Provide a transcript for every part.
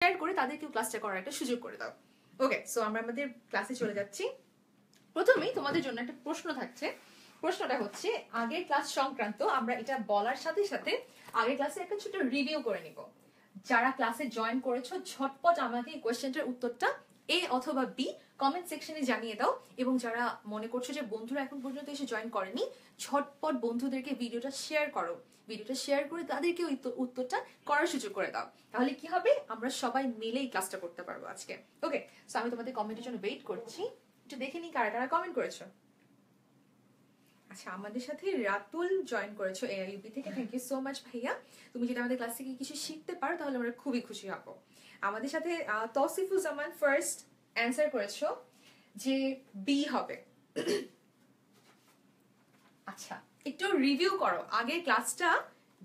Share করে তাদেরকেও ক্লাসটা করার একটা সুযোগ করে দাও। ওকে, সো আমরা আমাদের ক্লাসে চলে যাচ্ছি। প্রথমেই তোমাদের জন্য একটা প্রশ্ন থাকছে। প্রশ্নটা হচ্ছে আগের ক্লাস সংক্রান্ত। আমরা এটা বলার সাথে সাথে আগের ক্লাসে একটা ছোট রিভিউ করে নিব। যারা ক্লাসে জয়েন করেছো ঝটপট আমাকে এই কোয়েশ্চেনটার উত্তরটা এ অথবা বি কমেন্ট সেকশনে জানিয়ে দাও। এবং যারা মনে করছো যে বন্ধুরা এখন পর্যন্ত এসে জয়েন করেনি, ঝটপট বন্ধুদেরকে ভিডিওটা শেয়ার করো। ভিডিওটা শেয়ার করে তাদেরকে উত্তরটা করার সুযোগ করে দাও। তাহলে কি হবে, আমরা সবাই মিলেই ক্লাসটা করতে পারবো আজকে। ওকে, সো আমি তোমাদের কমেন্টের জন্য ওয়েট করছি। একটু দেখে নিই কারা কারা কমেন্ট করেছো। আচ্ছা, আমাদের সাথে রাতুল জয়েন করেছো এআইইউপি থেকে, থ্যাংক ইউ সো মাচ ভাইয়া। তুমি যদি আমাদের ক্লাস থেকে কিছু শিখতে পারো তাহলে আমরা খুবই খুশি হব। আমাদের সাথে তৌসিফুজ্জামান ফার্স্ট অ্যান্সার করেছো যে বি হবে। আচ্ছা, একটু রিভিউ করো আগের ক্লাসটা,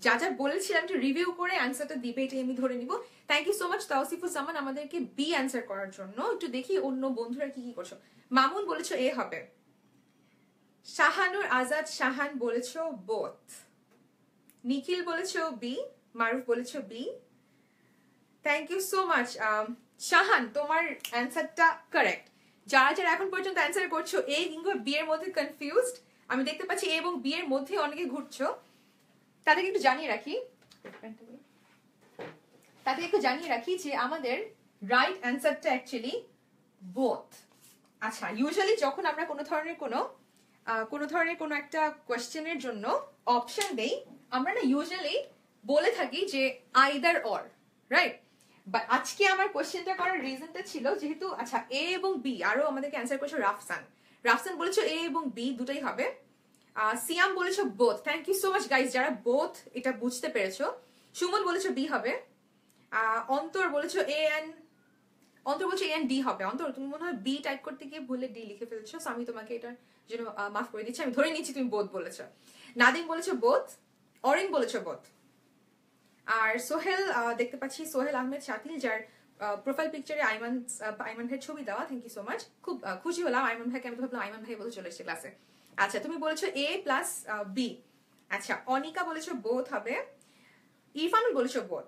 যা যা বলেছিলাম একটু রিভিউ করে অ্যান্সারটা দিবে, এটাই আমি ধরে নিব। থ্যাংক ইউ সো মাচ তৌসিফুজ্জামান আমাদেরকে বি অ্যান্সার করার জন্য। একটু দেখি অন্য বন্ধুরা কি কি করছো। মামুন বলেছো এ হবে। শাহানুর আজাদ শাহান বলেছো বোথ। নিখিল বলেছো বি। মারুফ বলেছো B. Thank you so much Shahan, তোমার অ্যান্সারটা কারেক্ট। যারা যারা এখন পর্যন্ত অ্যান্সার করছো এ কিংবা বি এর মধ্যে কনফিউজড, আমি দেখতে পাচ্ছি এ এবং বি এর মধ্যে অনেকে ঘুরছো, তাদেরকে একটু জানিয়ে রাখি যে আমাদের রাইট অ্যান্সারটা অ্যাকচুয়ালি বোথ। আচ্ছা, ইউজুয়ালি যখন আমরা কোনো ধরনের কোনো একটা কোয়েশ্চেনের জন্য অপশন দেই, আমরা না ইউজুয়ালি বলে থাকি যে আইদার অর, রাইট? বাট আজকে আমার কোয়েশ্চেনটা করার রিজনটা ছিল যেহেতু আচ্ছা এ এবং বি, আরো আমাদেরকে অ্যান্সার করেছো রাফসান বলেছো এ এবং বি দুটাই হবে। সিয়াম বলেছো both. Thank you so much guys যারা বোথ এটা বুঝতে পেরেছো। সুমন বলেছো বি হবে। অন্তর বলেছো অন্তর বলছো এ এন্ড ডি হবে। অন্তর, তুমি মনে হয় বি টাইপ করতে গিয়ে ভুলে ডি লিখে ফেলেছো, আমি তোমাকে এটার জন্য মাফ করে দিচ্ছি। আমি ধরে নিচ্ছি তুমি বোথ বলেছো। নাদিম বলেছো বোথ। অরিন বলেছো বোথ। আর সোহেল দেখতে পাচ্ছি, সোহেল আহমেদ শাকিল, যার প্রোফাইল পিকচারে আইমান ভাইয়ের ছবি দেওয়া, থ্যাংক ইউ সো মাচ। খুব খুশি হলাম আইমান ভাইকে, আমি তো ভাবলাম আইমান ভাই বলে চলে এসেছে ক্লাসে। আচ্ছা, তুমি বলেছো এ প্লাস বি। আচ্ছা, অনিকা বলেছো বোথ হবে। ইরফানুল বলেছো both.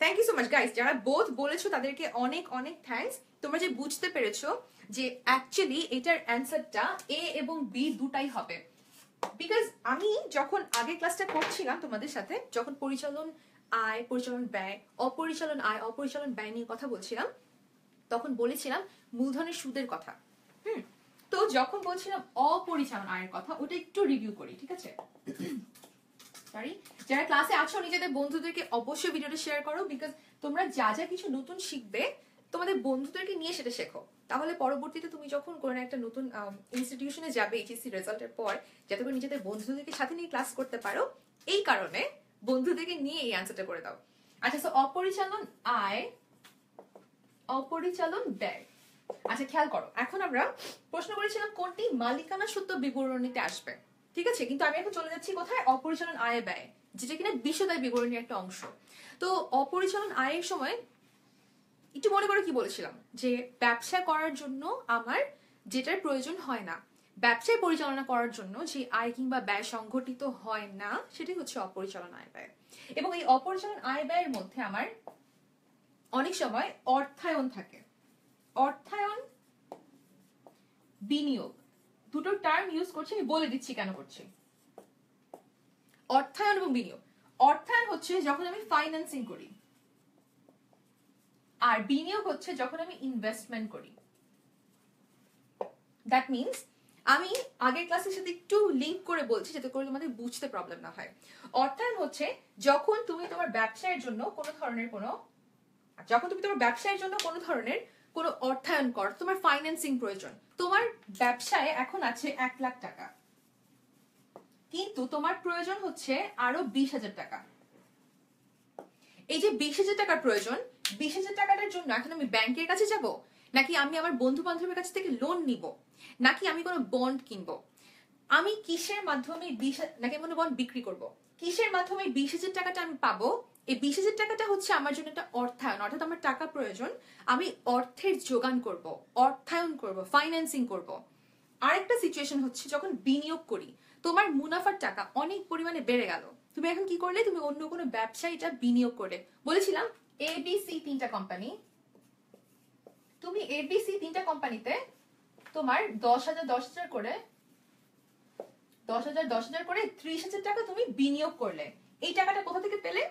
Thank you so much guys, যারা বোথ বলেছো তাদেরকে অনেক অনেক থ্যাঙ্কস। তোমরা যে বুঝতে পেরেছো যে অ্যাকচুয়ালি এটার অ্যান্সারটা এ এবং বি দুটাই হবে। বিকজ আমি যখন আগে ক্লাসটা করছিলাম তোমাদের সাথে, যখন পরিচালন আয়, পরিচালন ব্যয়, অপরিচালন আয়, অপরিচালন ব্যয় নিয়ে কথা বলছিলাম, তখন বলেছিলাম মূলধনের সুদের কথা। তো যখন বলছিলাম অপরিচালন আয়ের কথা, ওটা একটু রিভিউ করি, ঠিক আছে? সরি, যারা ক্লাসে আছো নিজেদের বন্ধুদেরকে অবশ্যই ভিডিওটা শেয়ার করো। বিকজ তোমরা যা যা কিছু নতুন শিখবে তোমাদের বন্ধুদেরকে নিয়ে সেটা শেখো। তাহলে পরবর্তীতে তুমি যখন কোনো একটা নতুন ইনস্টিটিউশনে যাবে এইচএসসি রেজাল্টের পর, যাতে করে নিজেদের বন্ধুদেরকে সাথে নিয়ে ক্লাস করতে পারো, এই কারণে বন্ধুদেরকে নিয়ে এই অ্যান্সারটা করে দাও। আচ্ছা, তো অপরিচালন আয়, অপরিচালন ব্যয়। আচ্ছা, খেয়াল করো, এখন আমরা প্রশ্ন করেছিলাম কোনটি মালিকানা সূত্র বিবরণীতে আসবে, ঠিক আছে? কিন্তু আমি এখন চলে যাচ্ছি কোথায়, অপরিচালন আয় ব্যয়, যেটা কিনা বিশদায় বিবরণীর একটা অংশ। তো অপরিচালন আয়ের সময় একটু মনে করে কি বলেছিলাম, যে ব্যবসা করার জন্য আমার যেটার প্রয়োজন হয় না, ব্যবসায় পরিচালনা করার জন্য যে আয় কিংবা ব্যয় সংঘটিত হয় না, সেটাই হচ্ছে অপরিচালন আয় ব্যয়। এবং এই অপরিচালন আয় ব্যয়ের মধ্যে আমার অনেক সময় অর্থায়ন থাকে। অর্থায়ন, বিনিয়োগ, দুটো টার্ম ইউজ করছি, আমি বলে দিচ্ছি কেন করছি। অর্থায়ন এবং বিনিয়োগ। অর্থায়ন হচ্ছে যখন আমি ফাইন্যান্সিং করি, আর বিনিয়োগ হচ্ছে যখন আমি ইনভেস্টমেন্ট করি। দ্যাট মিনস আমি আগের ক্লাসের সাথে একটু লিঙ্ক করে বলছি যাতে করে তোমাদের বুঝতে প্রবলেম না হয়। অর্থায়ন হচ্ছে যখন তুমি তোমার ব্যবসায়ের জন্য কোনো ধরনের কোনো অর্থায়ন কর, তোমার ফাইন্যান্সিং প্রয়োজন। তোমার ব্যবসায় এখন আছে 1 লাখ টাকা, কিন্তু তোমার প্রয়োজন হচ্ছে আরো 20,000 টাকা। এই যে 20,000 টাকার প্রয়োজন, 20,000 টাকাটার জন্য এখন আমি ব্যাংকের কাছে যাব, নাকি আমি আমার বন্ধু বান্ধবের কাছ থেকে লোন নিব, নাকি আমি কোনো বন্ড কিনবো? আমি কিসের মাধ্যমে নাকি কোনো বন্ড বিক্রি করব? কিসের মাধ্যমে 20,000 টাকাটা আমি পাবো? এই 20,000 টাকাটা হচ্ছে আমার জন্য একটা অর্থায়ন, অর্থাৎ আমার টাকা প্রয়োজন, আমি অর্থের যোগান করব, অর্থায়ন করব, ফাইন্যান্সিং করব। আরেকটা সিচুয়েশন হচ্ছে যখন বিনিয়োগ করি, তোমার মুনাফার টাকা অনেক পরিমাণে বেড়ে গেল, তুমি এখন কি করলে, তুমি অন্য কোনো ব্যবসায় এটা বিনিয়োগ করলে। বলেছিলাম ABC 3টা কোম্পানি, তুমি এবিসি তিনটা কোম্পানিতে তোমার 10,000 করে 10,000 করে 30,000 টাকা তুমি বিনিয়োগ করলে। এই টাকাটা কোথা থেকে পেলে?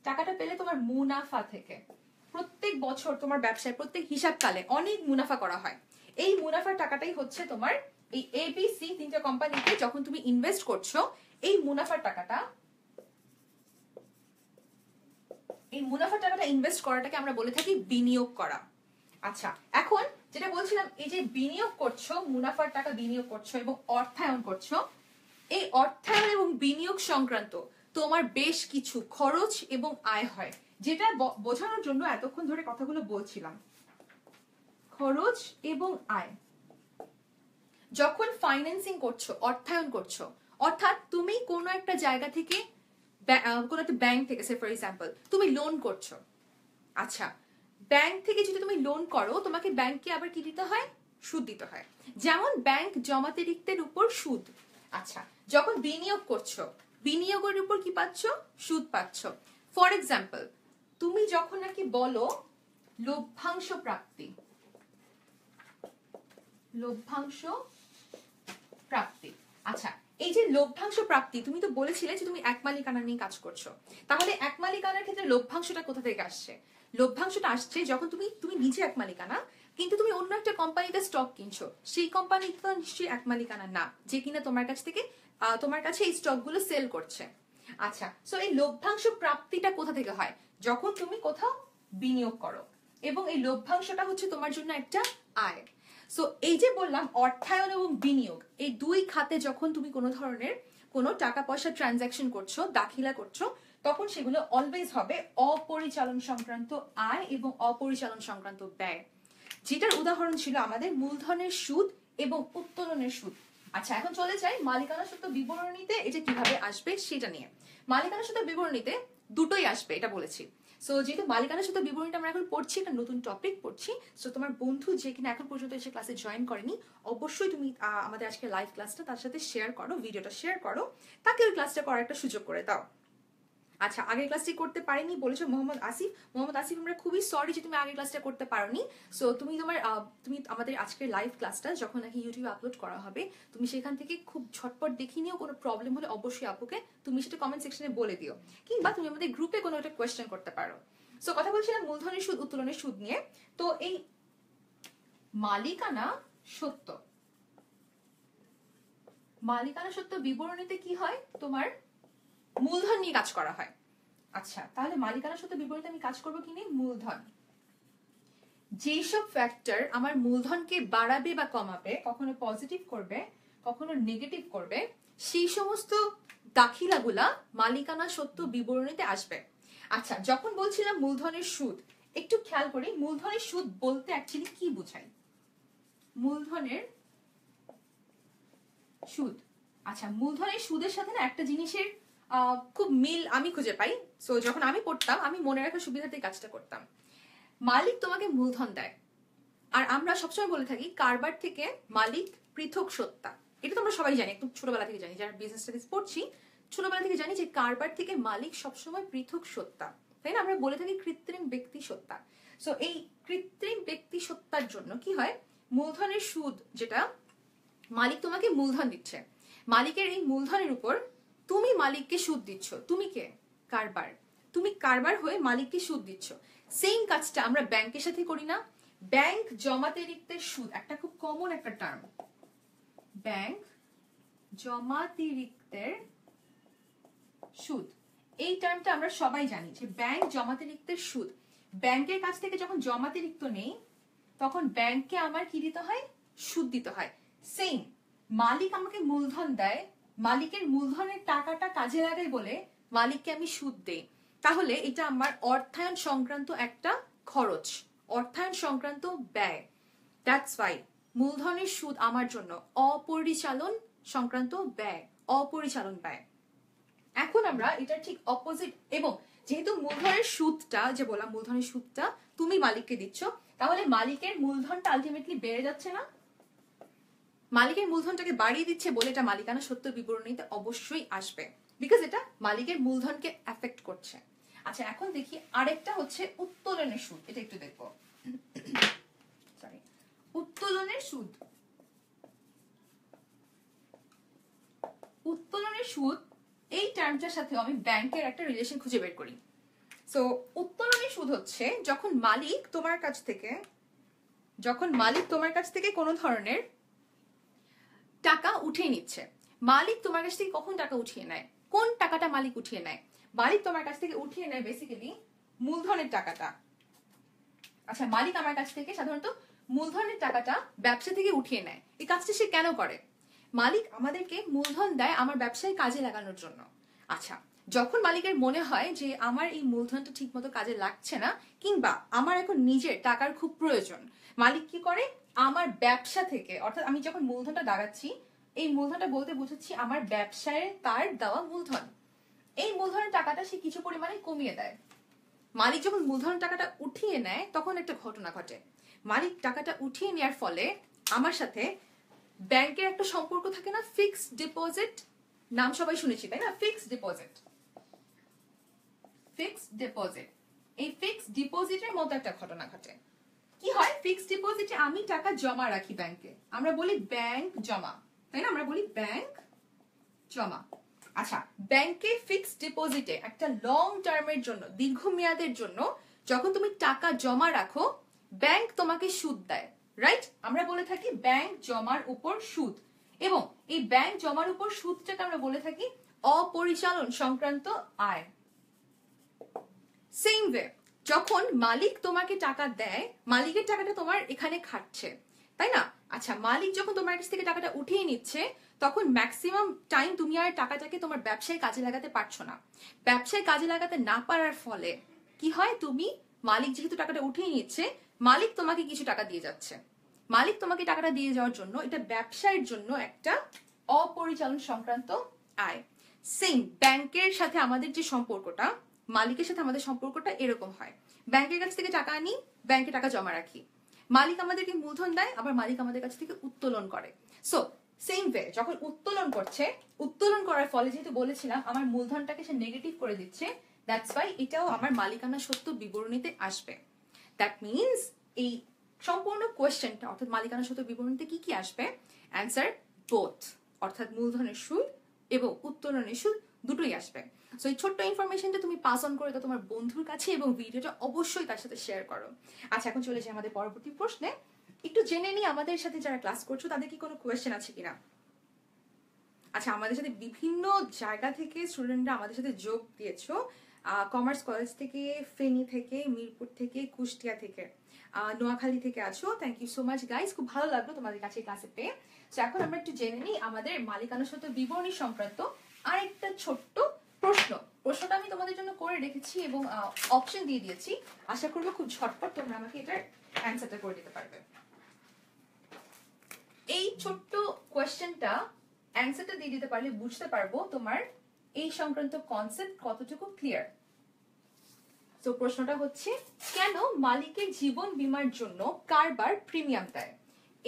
টাকাটা পেলে তোমার মুনাফা থেকে। প্রত্যেক বছর তোমার ব্যবসায় প্রত্যেক হিসাবকালে অনেক মুনাফা করা হয়। এই মুনাফার টাকাটাই হচ্ছে তোমার এই এবিসি তিনটা কোম্পানিতে যখন তুমি ইনভেস্ট করছো, এই মুনাফার টাকাটা ইনভেস্ট করাটাকে আমরা বলে থাকি বিনিয়োগ করা। আচ্ছা, এখন যেটা বলছিলাম, এই যে বিনিয়োগ করছো, মুনাফার টাকা বিনিয়োগ করছো এবং অর্থায়ন করছো, এই অর্থায়ন এবং বিনিয়োগ সংক্রান্ত তোমার বেশ কিছু খরচ এবং আয় হয়, যেটা বোঝানোর জন্য এতক্ষণ ধরে কথাগুলো বলছিলাম। খরচ এবং আয় যখন ফাইন্যান্সিং করছো, অর্থায়ন করছো, অর্থাৎ তুমি কোনো একটা জায়গা থেকে, কোনো একটা ব্যাংক থেকে, সে ফর এক্সাম্পল তুমি লোন করছো। আচ্ছা, ব্যাংক থেকে যদি তুমি লোন করো, তোমাকে ব্যাংকে আবার কি দিতে হয়? সুদ দিতে হয়। যেমন ব্যাংক জমাতিরিক্তের উপর সুদ। আচ্ছা, যখন বিনিয়োগ করছো, বিনিয়োগের উপর কি পাচ্ছ? সুদ পাচ্ছ। ফর এক্সাম্পল তুমি যখন নাকি বলো লভ্যাংশ প্রাপ্তি, লভ্যাংশ প্রাপ্তি। আচ্ছা, এই যে লভ্যাংশ প্রাপ্তি, তুমি তো বলেছিলে যে তুমি এক মালিকানা নিয়ে কাজ করছো, তাহলে এক মালিকানার ক্ষেত্রে লভ্যাংশটা কোথা থেকে আসছে? লভ্যাংশটা আসছে যখন তুমি নিজে এক মালিকানা, কিন্তু তুমি অন্য একটা কোম্পানিতে স্টক কিনছো, সেই কোম্পানি তো নিশ্চয়ই এক মালিকানা না, যে কিনা তোমার কাছ থেকে তোমার কাছে এই স্টক গুলো সেল করছে। আচ্ছা, সো এই লভ্যাংশ প্রাপ্তিটা কোথা থেকে হয়? যখন তুমি কোথাও বিনিয়োগ করো, এবং এই লভ্যাংশটা হচ্ছে তোমার জন্য একটা আয়। সো এই যে বললাম অর্থায়ন এবং বিনিয়োগ, এই দুই খাতে যখন তুমি কোনো ধরনের কোনো টাকা পয়সা ট্রানজাকশন করছো, দাখিলা করছো, তখন সেগুলো অলওয়েজ হবে অপরিচালন সংক্রান্ত আয় এবং অপরিচালন সংক্রান্ত ব্যয়, যেটার উদাহরণ ছিল আমাদের মূলধনের সুদ এবং উত্তোলনের সুদ। আচ্ছা, এখন চলে যাই মালিকানা সত্ত্ব বিবরণীতে এটা কিভাবে আসবে সেটা নিয়ে। মালিকানা সত্ত্ব বিবরণীতে দুটোই আসবে, এটা বলেছি। সো যেহেতু মালিকানা সত্ত্ব বিবরণীটা আমরা এখন পড়ছি, একটা নতুন টপিক পড়ছি, সো তোমার বন্ধু যে কিনা এখন পর্যন্ত এসে ক্লাসে জয়েন করেনি, অবশ্যই তুমি আমাদের আজকে লাইভ ক্লাসটা তার সাথে শেয়ার করো, ভিডিওটা শেয়ার করো, তাকে ওই ক্লাসটা করার একটা সুযোগ করে দাও। আচ্ছা, আগের ক্লাসটি করতে পারিনি বলেছো মোহাম্মদ আসিফ। মোহাম্মদ আসিফ, আমরা খুবই সরি যে তুমি আগের ক্লাসটা করতে পারোনি। সো তুমি আমাদের আজকের লাইভ ক্লাসটা যখন নাকি ইউটিউবে আপলোড করা হবে, তুমি সেখান থেকে খুব ঝটপট দেখে নিও। কোনো প্রবলেম হলে অবশ্যই আপুকে তুমি সেটা কমেন্ট সেকশনে বলে দিও, কিংবা তুমি আমাদের গ্রুপে কোনো একটা কোয়েশ্চেন করতে পারো। সো কথা বলছিলাম মূলধনের সুদ, উত্তোলনের সুদ নিয়ে। তো এই মালিকানা সত্ত্ব, মালিকানা সত্ত্ব বিবরণীতে কি হয়? তোমার মূলধন নিয়ে কাজ করা হয়। আচ্ছা, তাহলে মালিকানা সত্ত্ব বিবরণীতে আমি কাজ করবো কি নিয়ে? মূলধন। যেসব ফ্যাক্টর আমার মূলধনকে বাড়াবে বা কমাবে, কখনো পজিটিভ করবে কখনো নেগেটিভ করবে, সেই সমস্ত দাখিলাগুলা মালিকানা সত্ত্ব বিবরণীতে আসবে। আচ্ছা, যখন বলছিলাম মূলধনের সুদ, একটু খেয়াল করি মূলধনের সুদ বলতে অ্যাকচুয়ালি কি বোঝায়। মূলধনের সুদ, আচ্ছা, মূলধনের সুদের সাথে না একটা জিনিসের খুব মিল আমি খুঁজে পাই। সো যখন আমি পড়তাম, আমি মনে রাখার সুবিধাতে কাজটা করতাম। মালিক তোমাকে মূলধন দেয়, আর আমরা সবসময় বলে থাকি কারবার থেকে মালিক পৃথক সত্তা। এটা তো আমরা সবাই জানি, একটু ছোটবেলা থেকে জানি, যারা বিজনেস স্টাডিজ পড়ছি ছোটবেলা থেকে জানি যে কারবার থেকে মালিক সবসময় পৃথক সত্তা, তাই না? আমরা বলে থাকি কৃত্রিম ব্যক্তি সত্তা। সো এই কৃত্রিম ব্যক্তি সত্তার জন্য কি হয়? মূলধনের সুদ, যেটা মালিক তোমাকে মূলধন দিচ্ছে, মালিকের এই মূলধনের উপর তুমি মালিককে সুদ দিচ্ছ। তুমি কে? কারবার। তুমি কারবার হয়ে মালিককে সুদ দিচ্ছ। সেম কাজটা আমরা ব্যাংকের সাথে করি না? ব্যাংক জমাতিরিক্তের সুদ, একটা খুব কমন একটা টার্ম, ব্যাংক জমাতিরিক্তের সুদ। এই টার্মটা আমরা সবাই জানি যে ব্যাংক জমাতিরিক্তের সুদ, ব্যাংকের কাছ থেকে যখন জমাতিরিক্ত নেই, তখন ব্যাংককে আমার কি দিতে হয়? সুদ দিতে হয়। সেম, মালিক আমাকে মূলধন দেয়, মালিকের মূলধনের টাকাটা কাজে লাগাই বলে মালিককে আমি সুদ দেই, তাহলে এটা আমার অর্থায়ন সংক্রান্ত একটা খরচ, অর্থায়ন সংক্রান্ত ব্যয়। দ্যাটস ওয়াই মূলধনের সুদ আমার জন্য অপরিচালন সংক্রান্ত ব্যয়, অপরিচালন ব্যয়। এখন আমরা এটা ঠিক অপোজিট, এবং যেহেতু মূলধনের সুদটা, যে বললাম মূলধনের সুদটা তুমি মালিককে দিচ্ছ, তাহলে মালিকের মূলধনটা আলটিমেটলি বেড়ে যাচ্ছে না? মালিকের মূলধনটাকে বাড়িয়ে দিচ্ছে বলে এটা মালিকানা সত্ত্ব বিবরণীতে অবশ্যই আসবে, বিকজ এটা মালিকের মূলধনকে এফেক্ট করছে। আচ্ছা, এখন দেখি আরেকটা হচ্ছে উত্তোলনের সুদ, এটা একটু দেখবো। সরি, উত্তোলনের সুদ। উত্তোলনের সুদ এই টার্মটার সাথে আমি ব্যাংকের একটা রিলেশন খুঁজে বের করি। সো উত্তোলনের সুদ হচ্ছে যখন মালিক তোমার কাছ থেকে কোনো ধরনের টাকা উঠিয়ে নিচ্ছে। মালিক তোমার কাছ থেকে কখন টাকা উঠিয়ে নেয়? কোন টাকাটা মালিক উঠিয়ে নেয়? মালিক তোমার কাছ থেকে উঠিয়ে নেয় বেসিক্যালি মূলধনের টাকাটা। আচ্ছা, মালিক আমার কাছ থেকে সাধারণত মূলধনের টাকাটা ব্যবসা থেকে উঠিয়ে নেয়। এই কাজটা সে কেন করে? মালিক আমাদেরকে মূলধন দেয় আমার ব্যবসায় কাজে লাগানোর জন্য। আচ্ছা, যখন মালিকের মনে হয় যে আমার এই মূলধনটা ঠিক মতো কাজে লাগছে না, কিংবা আমার এখন নিজের টাকার খুব প্রয়োজন, মালিক কি করে? আমার ব্যবসা থেকে, অর্থাৎ আমি যখন মূলধনটা দাঁড়াচ্ছি, এই মূলধনটা বলতে বুঝাচ্ছি আমার ব্যবসায় তার দেওয়া মূলধন, এই মূলধনের টাকাটা সে কিছু পরিমাণে কমিয়ে দেয়। মালিক যখন মূলধনের টাকাটা উঠিয়ে নেয় তখন একটা ঘটনা ঘটে। মালিক টাকাটা উঠিয়ে নেওয়ার ফলে আমার সাথে ব্যাংকের একটা সম্পর্ক থাকে না, ফিক্সড ডিপোজিট, নাম সবাই শুনেছি তাই না? ফিক্সড ডিপোজিট, এই ফিক্সড ডিপোজিটের মতো একটা ঘটনা ঘটে। কি হয়? ফিক্সড ডিপোজিটে আমি টাকা জমা রাখি ব্যাংকে, আমরা বলি ব্যাংক জমা, তাই না? আমরা বলি ব্যাংক জমা। আচ্ছা, ব্যাংকে ফিক্সড ডিপোজিটে একটা লং টার্মের জন্য, দীর্ঘমেয়াদের জন্য যখন তুমি টাকা জমা রাখো, ব্যাংক তোমাকে সুদ দেয়, রাইট? আমরা বলে থাকি ব্যাংক জমার উপর সুদ, এবং এই ব্যাংক জমার উপর সুদটাকে আমরা বলে থাকি অপরিচালন সংক্রান্ত আয়। সেম ওয়ে, যখন মালিক তোমাকে টাকা দেয়, মালিকের টাকাটা তোমার এখানে খাটছে, তাই না? আচ্ছা, মালিক যখন তোমার কাছ থেকে টাকাটা উঠিয়ে নিচ্ছে, তখন ম্যাক্সিমাম টাইম তুমি আর টাকাটাকে তোমার ব্যবসায় কাজে লাগাতে পারছো না। ব্যবসায় কাজে লাগাতে না পারার ফলে কি হয়? তুমি, মালিক যেহেতু টাকাটা উঠিয়ে নিচ্ছে, মালিক তোমাকে কিছু টাকা দিয়ে যাচ্ছে। মালিক তোমাকে টাকাটা দিয়ে যাওয়ার জন্য এটা ব্যবসায়ের জন্য একটা অপরিচালন সংক্রান্ত আয়। সেম ব্যাংকের সাথে আমাদের যে সম্পর্কটা, মালিকের সাথে আমাদের সম্পর্কটা এরকম হয়। ব্যাংকের কাছ থেকে টাকা আনি, ব্যাংকে টাকা জমা রাখি, মালিক আমাদেরকে মূলধন দেয়, আবার মালিক আমাদের কাছ থেকে উত্তোলন করে। সো সেম ওয়ে, যখন উত্তোলন করছে, উত্তোলন করার ফলে যেহেতু বলেছিলাম আমার মূলধনটাকে সে নেগেটিভ করে দিচ্ছে, দ্যাটস ওয়াই এটাও আমার মালিকানা সত্ত্ব বিবরণীতে আসবে। দ্যাট মিনস এই সম্পূর্ণ কোয়েশ্চেনটা, অর্থাৎ মালিকানা সত্ত্ব বিবরণীতে কি কি আসবে? অ্যান্সার বোথ, অর্থাৎ মূলধনের সুদ এবং উত্তোলনের সুদ দুটোই আসবে। সো এই ছোট্ট ইনফরমেশনটা তুমি পাস অন করে দাও তোমার বন্ধুর কাছে, এবং ভিডিওটা অবশ্যই তার সাথে শেয়ার করো। আচ্ছা, এখন চলে যাই আমাদের পরবর্তী প্রশ্নে। একটু জেনে নিই আমাদের সাথে যারা ক্লাস করছো তাদের কি কোনো কোয়েশ্চেন আছে কিনা। আচ্ছা, আমাদের সাথে বিভিন্ন জায়গা থেকে স্টুডেন্টরা আমাদের সাথে যোগ দিয়েছো। কমার্স কলেজ থেকে, ফেনী থেকে, মিরপুর থেকে, কুষ্টিয়া থেকে, নোয়াখালী থেকে আছো। Thank you so much guys, খুব ভালো লাগলো তোমাদের কাছে ক্লাসে পেয়ে। তো এখন আমরা একটু জেনে নিই আমাদের মালিকানা সত্ত্ব বিবরণী সংক্রান্ত আরেকটা ছোট্ট প্রশ্নটা আমি তোমাদের জন্য করে রেখেছি এবং অপশন দিয়ে দিয়েছি। আশা করবো খুব ঝটপট তোমরা আমাকে এটার অ্যান্সারটা করে দিতে পারবে। এই ছোট্ট কোয়েশ্চেনটা অ্যান্সারটা দিয়ে দিতে পারলে বুঝতে পারবো তোমার এই সংক্রান্ত কনসেপ্ট কতটুকু ক্লিয়ার। তো প্রশ্নটা হচ্ছে, কেন মালিকের জীবন বীমার জন্য কারবার প্রিমিয়াম দেয়?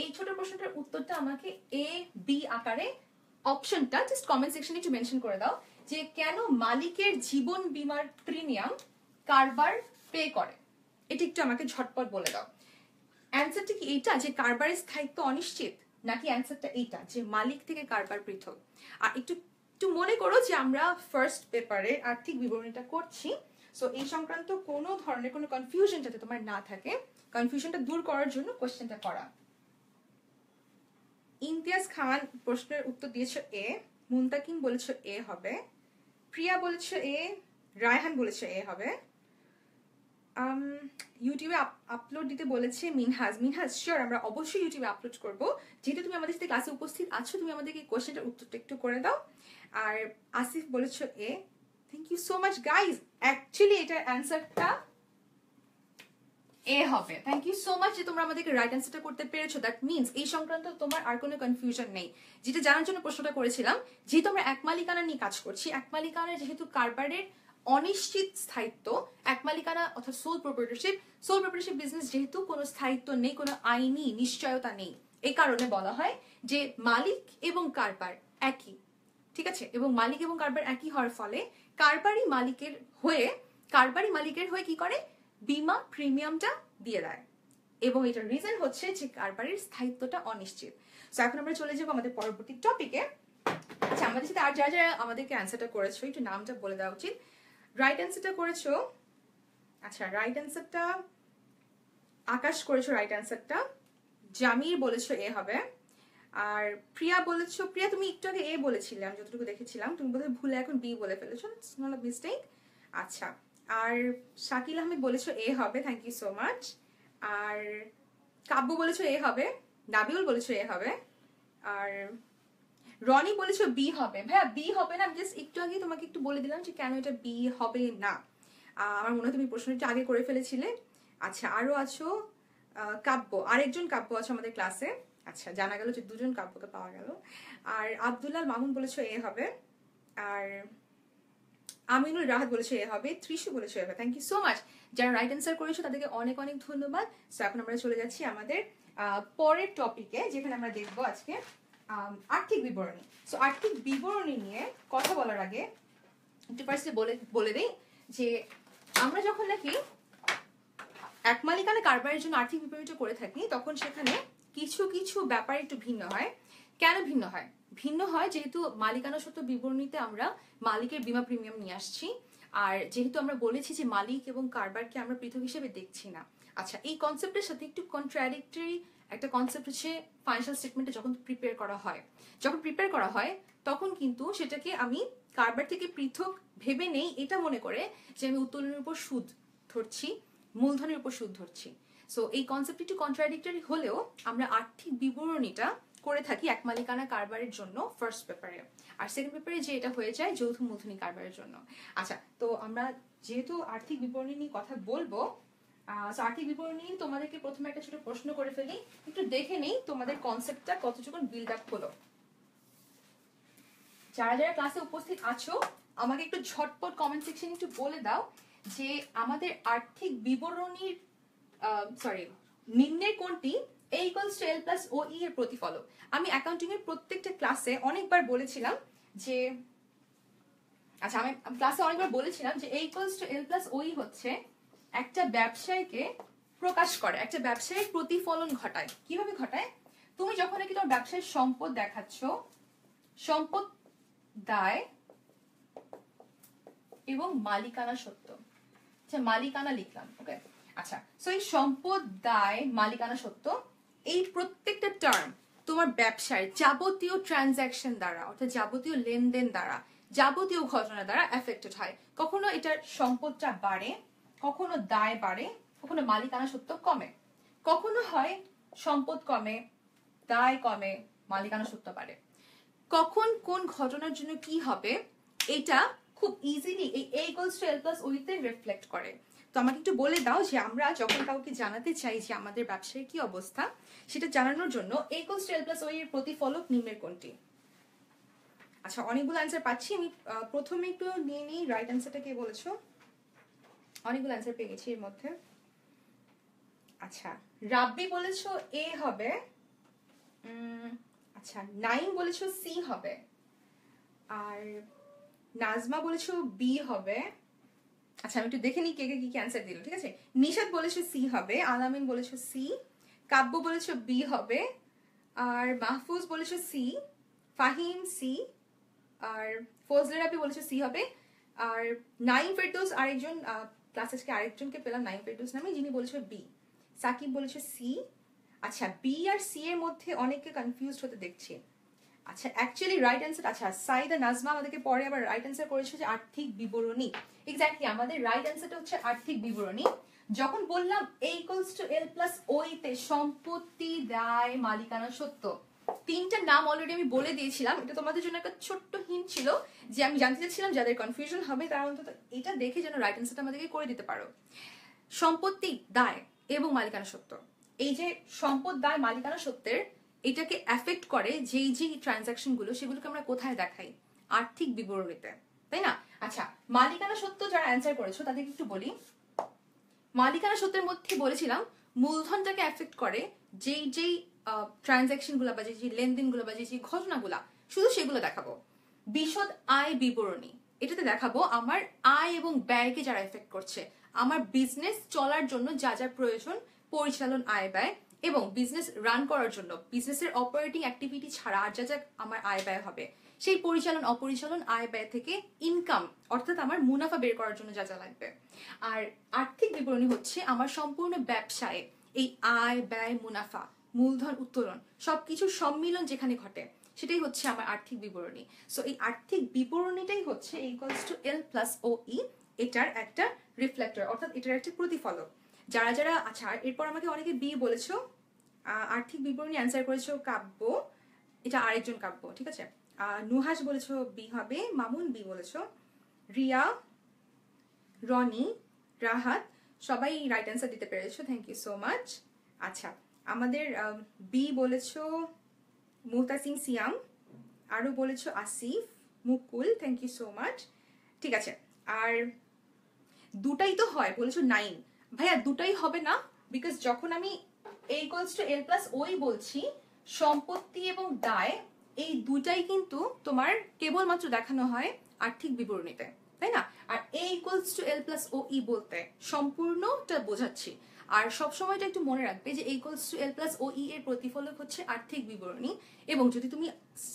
এই ছোট প্রশ্নটার উত্তরটা আমাকে এ বি আকারে অপশনটা জাস্ট কমেন্ট সেকশনে একটু মেনশন করে দাও, যে কেন মালিকের জীবন বীমার প্রিমিয়াম কারবার পে করে, এটা একটু আমাকে ঝটপট বলে দাও। অ্যান্সারটা কি এইটা যে কারবারের স্থায়িত্ব অনিশ্চিত, নাকি অ্যান্সারটা এইটা যে মালিক থেকে কারবার পৃথক? আর একটু মনে করো যে আমরা ফার্স্ট পেপারে আর্থিক বিবরণীটা করছি, সো এই সংক্রান্ত কোনো ধরনের কোনো কনফিউশন যাতে তোমার না থাকে, কনফিউশনটা দূর করার জন্য কোশ্চেনটা করা। ইমতিয়াজ খান প্রশ্নের উত্তর দিয়েছো এ, মুনতাকিম বলেছো এ হবে, প্রিয়া বলেছো এ, রায়হান বলেছো এ হবে, ইউটিউবে আপলোড দিতে বলেছে মিনহাজ। শিওর, আমরা অবশ্যই ইউটিউবে আপলোড করবো। যেহেতু তুমি আমাদের সাথে ক্লাসে উপস্থিত আছো, তুমি আমাদেরকে কোশ্চেনটার উত্তরটা একটু করে দাও। আর আসিফ বলেছো এ, thank you so much guys. Actually এটার অ্যান্সারটা এ হবে। থ্যাংক ইউ সো মাচ যে তোমরা আমাদেরকে রাইট অ্যান্সারটা করতে পেরেছো। দ্যাট মিনস এই সংক্রান্ত তোমার আর কোনো কনফিউশন নেই। যেটা জানার জন্য প্রশ্নটা করেছিলাম, যেহেতু আমরা এক মালিকানা নিয়ে কাজ করছি, এক মালিকানা যেহেতু কারবারের অনিশ্চিত স্থায়িত্ব, এক মালিকানা অর্থাৎ সোল প্রপার্টরশিপ বিজনেস যেহেতু কোনো স্থায়িত্ব নেই, কোনো আইনি নিশ্চয়তা নেই, এই কারণে বলা হয় যে মালিক এবং কারবার একই, ঠিক আছে? এবং মালিক এবং কারবার একই হওয়ার ফলে কারবারি মালিকের হয়ে কি করে, বীমা প্রিমিয়ামটা দিয়ে দেয়। এবং এটার রিজন হচ্ছে যে কারবারের স্থায়িত্বটা অনিশ্চিত। সো এখন আমরা চলে যাবো আমাদের পরবর্তী টপিকে। আচ্ছা, আমাদের সাথে আর যারা যারা আমাদেরকে অ্যান্সারটা করেছো একটু নামটা বলে দেওয়া উচিত। রাইট অ্যান্সারটা করেছো, আচ্ছা রাইট অ্যান্সারটা আকাশ করেছো রাইট অ্যান্সারটা, জামির বলেছো এ হবে, আর প্রিয়া বলেছো, প্রিয়া তুমি একটু আগে এ বলেছিলে আমি যতটুকু দেখেছিলাম, তুমি বোধহয় ভুলে এখন বি বলে ফেলেছো, ইটস নট আ মিস্টেক। আচ্ছা, আর শাকিল আহমেদ বলেছো এ হবে, থ্যাংক ইউ সো মাচ। আর কাব্য বলেছো এ হবে, নাবিউল বলেছো এ হবে, আর রনি বলেছো বি হবে। ভাইয়া বি হবে না, আমি জাস্ট একটু আগে তোমাকে একটু বলে দিলাম যে কেন এটা বি হবে না। আমার মনে হয় তুমি প্রশ্নটা আগে করে ফেলেছিলে। আচ্ছা, আরো আছো কাব্য, আরেকজন কাব্য আছে আমাদের ক্লাসে। আচ্ছা, জানা গেল যে দুজন কাব্যকে পাওয়া গেল। আর আব্দুল্লাহ মামুন বলেছো এ হবে, আর আমিনুল রাহাত বলেছো এ হবে, ত্রিশু বলেছো এ হবে। থ্যাংক ইউ সো মাচ যারা রাইট অ্যান্সার করেছো তাদেরকে অনেক অনেক ধন্যবাদ। সো এখন আমরা চলে যাচ্ছি আমাদের পরের টপিকে, যেখানে আমরা দেখবো আজকে আর্থিক বিবরণী। সো আর্থিক বিবরণী নিয়ে কথা বলার আগে একটু ফার্স্টে বলে দিই যে আমরা যখন নাকি এক মালিকানা কারবারের জন্য আর্থিক বিবরণীটা করে থাকি তখন সেখানে কিছু কিছু ব্যাপার একটু ভিন্ন হয়। কেন ভিন্ন হয়? ভিন্ন হয় যেহেতু মালিকানা সত্ত্ব বিবরণীতে আমরা মালিকের বীমা প্রিমিয়াম নিয়ে আসছি, আর যেহেতু আমরা বলেছি যে মালিক এবং কারবারকে আমরা পৃথক হিসেবে দেখছি না। আচ্ছা, এই কনসেপ্টের সাথে একটু কন্ট্রাডিক্টরি একটা কনসেপ্ট হচ্ছে ফাইন্যান্সিয়াল স্টেটমেন্টে যখন প্রিপেয়ার করা হয়, তখন কিন্তু সেটাকে আমি কারবার থেকে পৃথক ভেবে নেই, এটা মনে করে যে আমি উত্তোলনের উপর সুদ ধরছি, মূলধনের উপর সুদ ধরছি। সো এই কনসেপ্ট একটু কন্ট্রাডিক্টরি হলেও আমরা আর্থিক বিবরণীটা করে থাকি এক মালিকানা কারবারের জন্য ফার্স্ট পেপারে, আর সেকেন্ড পেপারে যে এটা হয়ে যায় যৌথ মূলধনী কারবারের জন্য। আচ্ছা, তো আমরা যেহেতু আর্থিক বিবরণী নিয়ে কথা বলবো, আর্থিক বিবরণী তোমাদেরকে প্রথমে একটা ছোট প্রশ্ন করে ফেলি, একটু দেখে নেই তোমাদের কনসেপ্টটা কতটুকু বিল্ড আপ হলো। যারা যারা ক্লাসে উপস্থিত আছো আমাকে একটু ঝটপট কমেন্ট সেকশনে একটু বলে দাও যে আমাদের আর্থিক বিবরণীর নিম্নের কোনটি A equals to L plus OE এর প্রতিফলক। আমি অ্যাকাউন্টিং এর প্রত্যেকটা ক্লাসে অনেকবার বলেছিলাম যে A equals to L plus OE হচ্ছে একটা ব্যবসায়কে প্রকাশ করে, একটা ব্যবসায়িক প্রতিফলন ঘটায়। কিভাবে ঘটায়? তুমি যখন নাকি তোমার ব্যবসায়ের সম্পদ দেখাচ্ছ, সম্পদ দায় এবং মালিকানা সত্ত্ব, আচ্ছা মালিকানা লিখলাম, ওকে। আচ্ছা, সো এই সম্পদ দায় মালিকানা সত্ত্ব এই প্রত্যেকটা টার্ম তোমার ব্যবসায় যাবতীয় ট্রানজাকশন দ্বারা, অর্থাৎ যাবতীয় লেনদেন দ্বারা, যাবতীয় ঘটনা দ্বারা এফেক্টেড হয়। কখনো এটার সম্পদটা বাড়ে, কখনো দায় বাড়ে, কখনো মালিকানা সত্ত্ব কমে। কখনো হয় সম্পদ কমে, দায় কমে, মালিকানা সত্ত্ব বাড়ে। কখন কোন ঘটনার জন্য কি হবে এটা খুব ইজিলি এই A equals to L plus OE তে রিফ্লেক্ট করে। তো আমাকে একটু বলে দাও যে আমরা যখন কাউকে জানাতে চাই যে আমাদের ব্যবসায়ের কি অবস্থা, সেটা জানানোর জন্য A equals to L plus OE এর প্রতিফলক নিম্নের কোনটি? আচ্ছা, অনেকগুলো অ্যান্সার পাচ্ছি, আমি প্রথমে একটু নিয়ে নিই রাইট অ্যান্সারটা কে বলেছো। অনেকগুলো অ্যান্সার পেয়ে গেছি এর মধ্যে। আচ্ছা, রাব্বি বলেছো এ হবে, আচ্ছা নাইম বলেছো সি হবে, আর নাজমা বলেছো বি হবে। আচ্ছা, আমি একটু দেখে নিই কে কে কি অ্যান্সার দিল, ঠিক আছে। নিশাদ বলেছো সি হবে, আলামিন বলেছো সি, কাব্য বলেছো বি হবে, আর মাহফুজ বলেছো সি, ফাহিম সি, আর ফজলে রাবি বলেছো সি হবে, আর নাইম ফেরদৌস আরেকজন ক্লাসে আরেকজনকে পেলাম নাইম ফেরদৌস নামে, যিনি বলেছো বি। সাকিব বলেছো সি। আচ্ছা, বি আর সি এর মধ্যে অনেকে কনফিউজড হতে দেখছি। আচ্ছা, অ্যাকচুয়ালি রাইট অ্যান্সার, আচ্ছা সাইদা নাজমা আমাদেরকে পরে আবার রাইট অ্যান্সার করেছে যে আর্থিক বিবরণী। এক্স্যাক্টলি আমাদের রাইট অ্যান্সারটা হচ্ছে আর্থিক বিবরণী। যখন বললাম A equals to L plus OE তে সম্পত্তি, দায়, মালিকানা সত্ত্ব, তিনটা নাম অলরেডি আমি বলে দিয়েছিলাম। এটা তোমাদের জন্য একটা ছোট্ট হিন্ট ছিল যে আমি জানতে চাচ্ছিলাম যাদের কনফিউশন হবে তারা অন্তত এটা দেখে যেন রাইট অ্যান্সারটা আমাদেরকে করে দিতে পারো। সম্পত্তি, দায় এবং মালিকানা সত্ত্ব, এই যে সম্পদ, দায়, মালিকানা সত্ত্বের এটাকে এফেক্ট করে যেই যে ট্রানজাকশন গুলো, সেগুলোকে আমরা কোথায় দেখাই? আর্থিক বিবরণীতে, তাই না? আচ্ছা, মালিকানা সত্ত্ব যারা অ্যান্সার করেছো তাদেরকে একটু বলি। মালিকানা সত্ত্বের মধ্যে বলেছিলাম মূলধনটাকে এফেক্ট করে যেই যেই ট্রানজাকশন গুলা বা যে লেনদেন গুলো বা যে ঘটনাগুলা, শুধু সেগুলো দেখাবো। বিশদ আয় বিবরণী, এটাতে দেখাবো আমার আয় এবং ব্যয়কে যারা এফেক্ট করছে, আমার বিজনেস চলার জন্য যা যা প্রয়োজন পরিচালন আয় ব্যয় এবং বিজনেস রান করার জন্য বিজনেসের অপারেটিং অ্যাক্টিভিটি ছাড়া আর যা যা আমার আয় ব্যয় হবে সেই পরিচালন অপরিচালন আয় ব্যয় থেকে ইনকাম অর্থাৎ আমার মুনাফা বের করার জন্য যা যা লাগবে। আর আর্থিক বিবরণী হচ্ছে আমার সম্পূর্ণ ব্যবসায় এই আয় ব্যয় মুনাফা মূলধন উত্তোলন সবকিছুর সম্মিলন যেখানে ঘটে সেটাই হচ্ছে আমার আর্থিক বিবরণী। সো এই আর্থিক বিবরণীটাই হচ্ছে equals to L plus O ই, এটার একটা রিফ্লেক্টর অর্থাৎ এটার একটা প্রতিফলক। যারা যারা আচ্ছা এরপর আমাকে অনেকে বি বলেছো, আর্থিক বিবরণী অ্যান্সার করেছো কাব্য, এটা আরেকজন কাব্য, ঠিক আছে। নুহাস বলেছো বি হবে, মামুন বি বলেছো, রিয়া, রনি, রাহাত সবাই রাইট অ্যান্সার দিতে পেরেছো, থ্যাংক ইউ সো মাচ। আচ্ছা আমাদের বি বলেছো মুহতাসিম সিয়াম, আরও বলেছো আসিফ, মুকুল, থ্যাংক ইউ সো মাচ। ঠিক আছে, আর দুটাই তো হয় বলেছো 9, ভাইয়া দুটাই হবে না, বিকজ যখন আমি a equals to L plus ওই বলছি সম্পত্তি এবং দায় এই দুটাই কিন্তু তোমার কেবলমাত্র দেখানো হয় আর্থিক বিবরণীতে, তাই না? আর a equals to L plus O E বলতে সম্পূর্ণটা বোঝাচ্ছি। আর সবসময়টা একটু মনে রাখবে যে a equals to L plus O E এর প্রতিফলক হচ্ছে আর্থিক বিবরণী, এবং যদি তুমি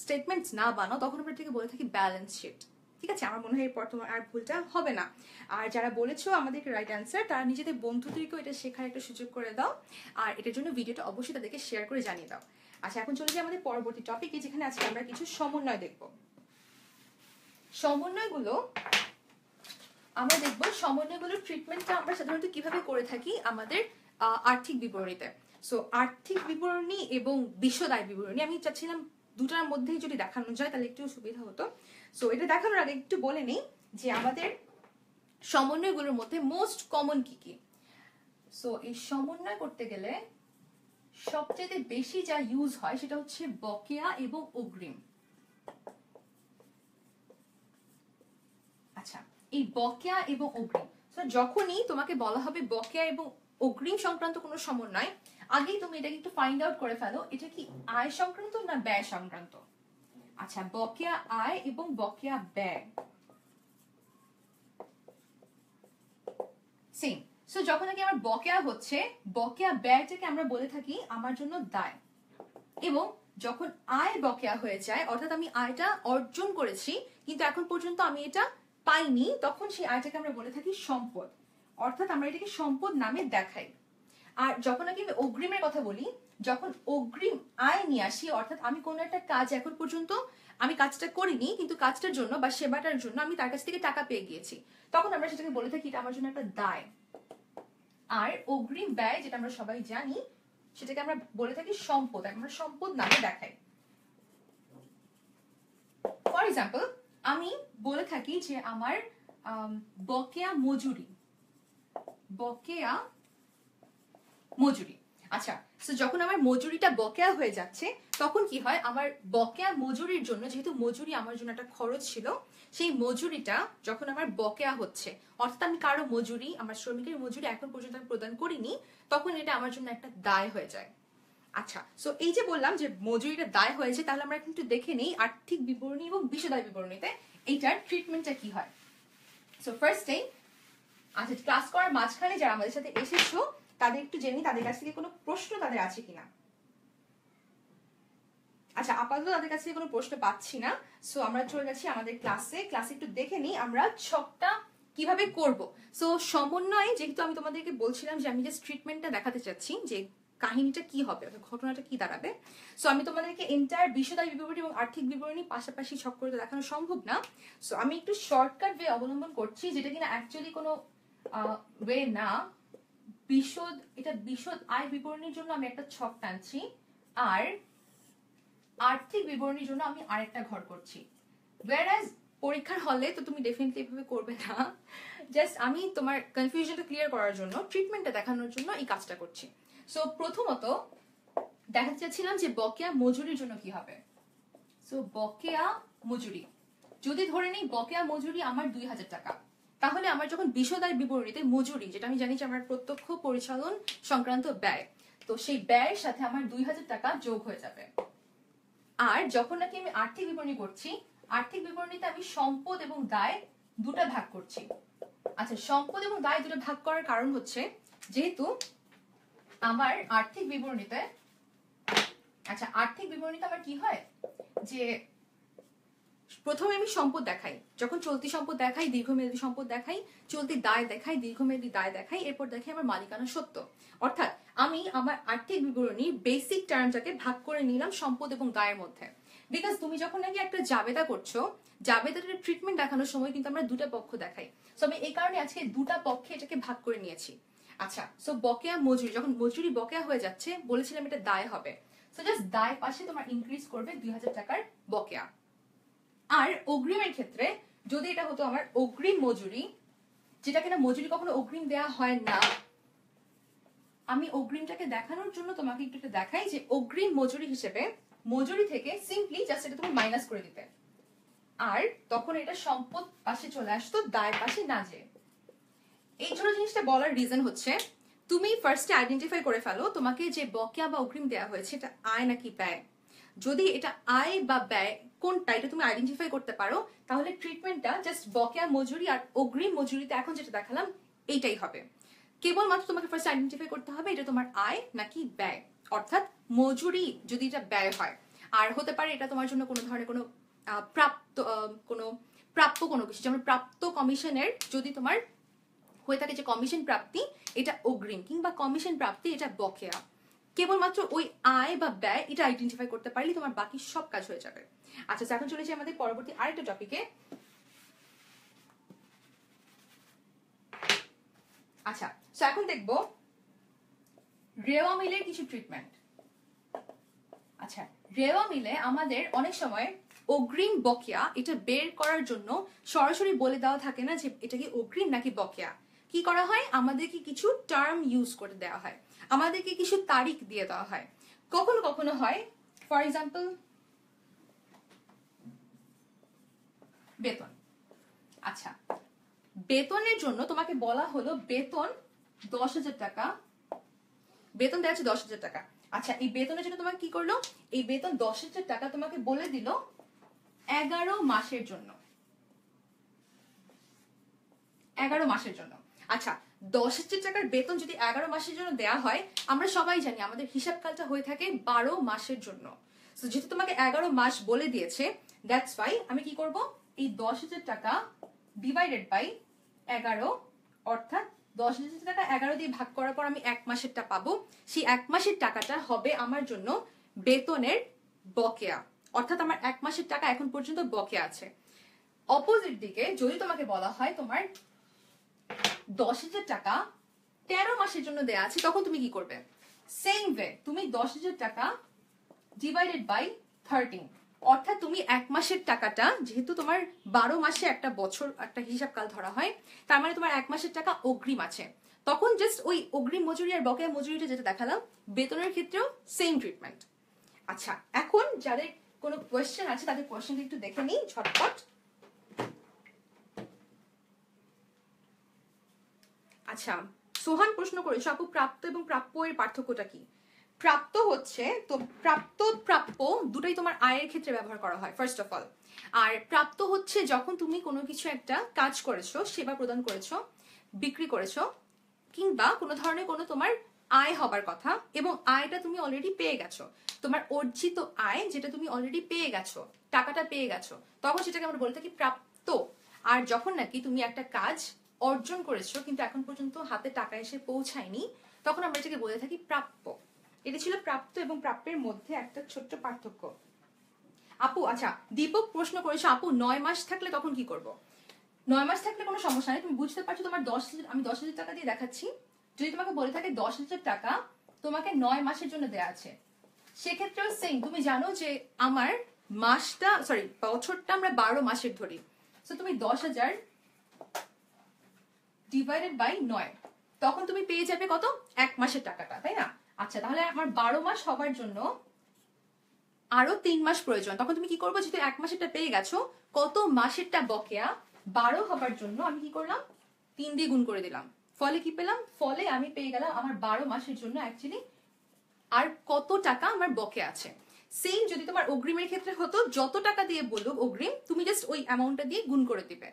স্টেটমেন্টস না বানাও তখন আমরা এটাকে বলে থাকি ব্যালেন্স শিট, ঠিক আছে? আমার মনে হয় এরপর তোমার আর ভুলটা হবে না। আর যারা বলেছো আমাদেরকে রাইট অ্যান্সার তারা নিজেদের বন্ধুদেরকেও এটা শেখার একটা সুযোগ করে দাও, আর এটার জন্য ভিডিওটা অবশ্যই তাদেরকে শেয়ার করে জানিয়ে দাও। আচ্ছা এখন চলে যাই আমাদের পরবর্তী টপিকে, যেখানে আজকে আমরা কিছু সমন্বয় দেখব। সমন্বয়গুলো আমরা দেখব, সমন্বয়গুলোর ট্রিটমেন্টটা আমরা সাধারণত কিভাবে করে থাকি আমাদের আর্থিক বিবরণীতে। সো আর্থিক বিবরণী এবং বিশদ আয় বিবরণী আমি চাচ্ছিলাম দুটার মধ্যেই যদি দেখানো যায় তাহলে একটু সুবিধা হতো। সো এটা দেখানোর আগে একটু বলে নেই যে আমাদের সমন্বয়গুলোর মধ্যে মোস্ট কমন কি কি। সো এই সমন্বয় করতে গেলে সবচেয়ে বেশি যা ইউজ হয় সেটা হচ্ছে বকেয়া এবং অগ্রিম। আচ্ছা এই বকেয়া এবং অগ্রিম, যখনই তোমাকে বলা হবে বকেয়া এবং অগ্রিম সংক্রান্ত কোনো সমন্বয়, আগেই তুমি এটাকে একটু ফাইন্ড আউট করে ফেলো এটা কি আয় সংক্রান্ত না ব্যয় সংক্রান্ত। আচ্ছা বকেয়া আয় এবং বকেয়া ব্যয় সেম। সো যখন নাকি আমার বকেয়া হচ্ছে, বকেয়া ব্যয়টাকে আমরা বলে থাকি আমার জন্য দায়, এবং যখন আয় বকেয়া হয়ে যায় অর্থাৎ আমি আয়টা অর্জন করেছি কিন্তু এখন পর্যন্ত আমি এটা পাইনি, তখন সেই আয়টাকে আমরা বলে থাকি সম্পদ, অর্থাৎ আমরা এটাকে সম্পদ নামে দেখাই। আর যখন নাকি আমি অগ্রিমের কথা বলি, যখন অগ্রিম আয় নিয়ে আসি অর্থাৎ আমি কোনো একটা কাজ এখন পর্যন্ত আমি কাজটা করিনি কিন্তু কাজটার জন্য বা সেবাটার জন্য আমি তার কাছ থেকে টাকা পেয়ে গিয়েছি, তখন আমরা সেটাকে বলে থাকি এটা আমার জন্য একটা দায়। আর অগ্রিম ব্যয় যেটা আমরা সবাই জানি সেটাকে আমরা বলে থাকি সম্পদ, আমরা সম্পদ নামে দেখাই। ফর এক্সাম্পল আমি বলে থাকি যে আমার বকেয়া মজুরি, বকেয়া মজুরি। আচ্ছা তো যখন আমার মজুরিটা বকেয়া হয়ে যাচ্ছে তখন কি হয়, আমার বকেয়া মজুরির জন্য, যেহেতু মজুরি আমার জন্য একটা খরচ ছিল, সেই মজুরিটা যখন আমার বকেয়া হচ্ছে অর্থাৎ আমি কারো মজুরি, আমার শ্রমিকের মজুরি এখন পর্যন্ত আমি প্রদান করিনি, তখন এটা আমার জন্য একটা দায় হয়ে যায়। আচ্ছা সো এই যে বললাম যে মজুরিটা দায় হয়েছে, তাহলে আমরা কিন্তু দেখে নেই আর্থিক বিবরণী এবং বিশদায় বিবরণীতে এইটার ট্রিটমেন্টটা কি হয়। সো ফার্স্টেই আচ্ছা ক্লাস করার মাঝখানে যারা আমাদের সাথে এসেছো তাদের একটু জেনে তাদের কাছ থেকে কোনো প্রশ্ন তাদের আছে কিনা। আচ্ছা আপাতত তাদের কাছ থেকে কোনো প্রশ্ন পাচ্ছি না, সো আমরা চলে যাচ্ছি আমাদের ক্লাসে একটু দেখে নিই আমরা ছকটা কিভাবে করব। সো সমন্বয় যেহেতু আমি তোমাদেরকে বলছিলাম যে আমি জাস্ট ট্রিটমেন্টটা দেখাতে চাচ্ছি যে কাহিনীটা কি হবে, ঘটনাটা কি দাঁড়াবে। সো আমি তোমাদেরকে এন্টায়ার বিশদায় বিবরণী এবং আর্থিক বিবরণী পাশাপাশি ছক করে দেখানো সম্ভব না, সো আমি একটু শর্টকাট ওয়ে অবলম্বন করছি যেটা কিনা অ্যাকচুয়ালি কোনো ওয়ে না। এটা বিশদ আয় বিবরণীর জন্য আমি একটা ছক টানছি, আর আর্থিক বিবরণীর জন্য আমি আরেকটা ঘর করছি। whereas পরীক্ষার হলে তো তুমি ডেফিনেটলি এভাবে করবে না, জাস্ট আমি তোমার কনফিউশনটা ক্লিয়ার করার জন্য, ট্রিটমেন্টটা দেখানোর জন্য এই কাজটা করছি। সো প্রথমত দেখাতে চাচ্ছিলাম যে বকেয়া মজুরির জন্য কি হবে। সো বকেয়া মজুরি, যদি ধরে নিই বকেয়া মজুরি আমার 2000 টাকা, তাহলে আমার যখন বিশদায় বিবরণীতে মজুরি, যেটা আমি জানি যে আমার প্রত্যক্ষ পরিচালন সংক্রান্ত ব্যয়, তো সেই ব্যয়ের সাথে আমার 2000 টাকা যোগ হয়ে যাবে। আর যখন নাকি আমি আর্থিক বিবরণী করছি, আর্থিক বিবরণীতে আমি সম্পদ এবং দায় দুটা ভাগ করছি। আচ্ছা সম্পদ এবং দায় দুটো ভাগ করার কারণ হচ্ছে যেহেতু আমার আর্থিক বিবরণীতে, আচ্ছা আর্থিক বিবরণীতে আমার কি হয় যে প্রথমে আমি সম্পদ দেখাই, যখন চলতি সম্পদ দেখাই, দীর্ঘমেয়াদী সম্পদ দেখাই, চলতি দায় দেখাই, দীর্ঘমেয়াদী দায় দেখাই, এরপর দেখাই আমার মালিকানা সত্ত্ব। অর্থাৎ আমি আমার আর্থিক বিবরণী বেসিক টার্মটাকে ভাগ করে নিলাম সম্পদ এবং দায়ের মধ্যে। বিকজ তুমি যখন নাকি একটা জাবেদা করছো, জাবেদার ট্রিটমেন্ট দেখানোর সময় কিন্তু আমরা দুটা পক্ষ দেখাই। সো আমি এই কারণে আজকে দুটা পক্ষে এটাকে ভাগ করে নিয়েছি। আচ্ছা, সো বকেয়া মজুরি, যখন মজুরি বকেয়া হয়ে যাচ্ছে বলেছিলাম এটা দায় হবে। সো জাস্ট দায় পাশে তোমার ইনক্রিজ করবে 2000 টাকার বকেয়া। আর অগ্রিমের ক্ষেত্রে যদি এটা হতো আমার অগ্রিম মজুরি, যেটা কিনা মজুরি কখনো অগ্রিম দেয়া হয় না, আমি অগ্রিমটাকে দেখানোর জন্য তোমাকে একটু দেখাই যে অগ্রিম মজুরি হিসেবে মজুরি থেকে সিম্পলি জাস্ট এটা তুমি মাইনাস করে দিতে, আর তখন এটা সম্পদ পাশে চলে আসতো, দায়ের পাশে না যেয়ে। এই ছোট জিনিসটা বলার রিজন হচ্ছে তুমি ফার্স্টে আইডেন্টিফাই করে ফেলো তোমাকে যে বকেয়া বা অগ্রিম দেওয়া হয়েছে এটা আয় নাকি ব্যয়। যদি এটা আয় বা ব্যয় কোনটা এটা তুমি আইডেন্টিফাই করতে পারো, তাহলে ট্রিটমেন্টটা জাস্ট বকেয়া মজুরি আর অগ্রিম মজুরিতে এখন যেটা দেখালাম এইটাই হবে। কেবলমাত্র তোমাকে ফার্স্ট আইডেন্টিফাই করতে হবে এটা তোমার আয় নাকি ব্যয়। অর্থাৎ মজুরি যদি এটা ব্যয় হয়, আর হতে পারে এটা তোমার জন্য কোনো ধরনের কোনো প্রাপ্য কোনো কিছু, যেমন প্রাপ্ত কমিশনের যদি তোমার হয়ে থাকে যে কমিশন প্রাপ্তি এটা অগ্রিম, কিংবা কমিশন প্রাপ্তি এটা বকেয়া। কেবলমাত্র ওই আয় বা ব্যয় এটা আইডেন্টিফাই করতে পারলে তোমার বাকি সব কাজ হয়ে যাবে। আচ্ছা, এখন চলেছি আমাদের পরবর্তী আরেকটা টপিকে। আচ্ছা, এখন দেখবো রেওয়া মিলের কিছু ট্রিটমেন্ট। আচ্ছা, রেওয়া মিলে আমাদের অনেক সময় অগ্রিম বকেয়া এটা বের করার জন্য সরাসরি বলে দেওয়া থাকে না যে এটা কি অগ্রিম নাকি বকেয়া। কি করা হয়, আমাদেরকে কিছু টার্ম ইউজ করে দেওয়া হয়, আমাদেরকে কিছু তারিখ দিয়ে দেওয়া হয়। কখনো কখনো হয় ফর এক্সাম্পল বেতন। আচ্ছা, বেতনের জন্য তোমাকে বলা হলো বেতন 10,000 টাকা, বেতন দেওয়া আছে 10,000 টাকা। আচ্ছা, এই বেতনের জন্য তোমাকে কি করলো, এই বেতন 10,000 টাকা তোমাকে বলে দিল 11 মাসের জন্য, 11 মাসের জন্য। আচ্ছা, 10,000 টাকার বেতন যদি 11 মাসের জন্য দেয়া হয়, আমরা সবাই জানি আমাদের হিসাবকালটা হয়ে থাকে 12 মাসের জন্য। সো যেহেতু তোমাকে 11 মাস বলে দিয়েছে, দ্যাটস ওয়াই আমি কি করব, এই 10,000 টাকা ডিভাইডেড বাই 11, অর্থাৎ 10,000 টাকা 11 দিয়ে ভাগ করার পর আমি 1 মাসেরটা পাবো। সেই 1 মাসের টাকাটা হবে আমার জন্য বেতনের বকেয়া, অর্থাৎ আমার 1 মাসের টাকা এখন পর্যন্ত বকেয়া আছে। অপোজিট দিকে যদি তোমাকে বলা হয় তোমার 10,000 টাকা 13 মাসের জন্য দেয়া আছে, তখন তুমি কি করবে, সেম ওয়ে তুমি 10,000 টাকা ডিভাইডেড বাই 13, অর্থাৎ তুমি 1 মাসের টাকাটা, যেহেতু তোমার 12 মাসে একটা বছর একটা হিসাবকাল ধরা হয়, তার মানে তোমার 1 মাসের টাকা অগ্রিম আছে, তখন জাস্ট ওই অগ্রিম মজুরি আর বকেয়া মজুরিটা যেটা দেখালাম বেতনের ক্ষেত্রেও সেম ট্রিটমেন্ট। আচ্ছা, এখন যাদের কোনো কোয়েশ্চেন আছে তাদের কোয়েশ্চেনটা একটু দেখে নিই ঝটপট। আচ্ছা, সোহান প্রশ্ন করেছে আপু প্রাপ্ত এবং প্রাপ্য এর পার্থক্যটা কি? প্রাপ্ত হচ্ছে তো প্রাপ্য দুটাই তোমার আয়ের ক্ষেত্রে ব্যবহার করা হয় ফার্স্ট অফ অল। আর প্রাপ্ত হচ্ছে যখন তুমি কোনো কিছু একটা কাজ করেছো, সেবা প্রদান করেছো, বিক্রি করেছো, কিংবা কোনো ধরনের কোনো তোমার আয় হবার কথা এবং আয়টা তুমি অলরেডি পেয়ে গেছো, তোমার অর্জিত আয় যেটা তুমি অলরেডি পেয়ে গেছো, টাকাটা পেয়ে গেছো, তখন সেটাকে আমরা বলে থাকি প্রাপ্ত। আর যখন নাকি তুমি একটা কাজ অর্জন করেছো কিন্তু এখন পর্যন্ত হাতে টাকা এসে পৌঁছায়নি, তখন আমরা এটাকে বলে থাকি প্রাপ্য। এটা ছিল প্রাপ্ত এবং প্রাপ্যের মধ্যে একটা ছোট্ট পার্থক্য। আপু আচ্ছা, দীপক প্রশ্ন করেছে আপু 9 মাস থাকলে তখন কি করব? 9 মাস থাকলে কোনো সমস্যা নেই, তুমি বুঝতে পারছো তোমার 10,000, আমি 10,000 টাকা দিয়ে দেখাচ্ছি। যদি তোমাকে বলে থাকে 10,000 টাকা তোমাকে 9 মাসের জন্য দেয়া আছে, সেক্ষেত্রেও সেম, তুমি জানো যে আমার মাসটা বছরটা আমরা 12 মাসের ধরি। সো তুমি 10,000 ডিভাইডেড বাই 9, তখন তুমি পেয়ে যাবে কত, 1 মাসের টাকাটা, তাই না? আচ্ছা, তাহলে আমার 12 মাস হবার জন্য আরো 3 মাস প্রয়োজন, তখন তুমি কি করবো, যেহেতু 1 মাসেরটা পেয়ে গেছো, কত মাসেরটা বকেয়া 12 হবার জন্য আমি কি করলাম, 3 দিয়ে গুণ করে দিলাম, ফলে কি পেলাম, ফলে আমি পেয়ে গেলাম আমার 12 মাসের জন্য অ্যাকচুয়ালি আর কত টাকা আমার বকেয়া আছে। সেম যদি তোমার অগ্রিমের ক্ষেত্রে হতো, যত টাকা দিয়ে বলুক অগ্রিম, তুমি জাস্ট ওই অ্যামাউন্টটা দিয়ে গুণ করে দিবে,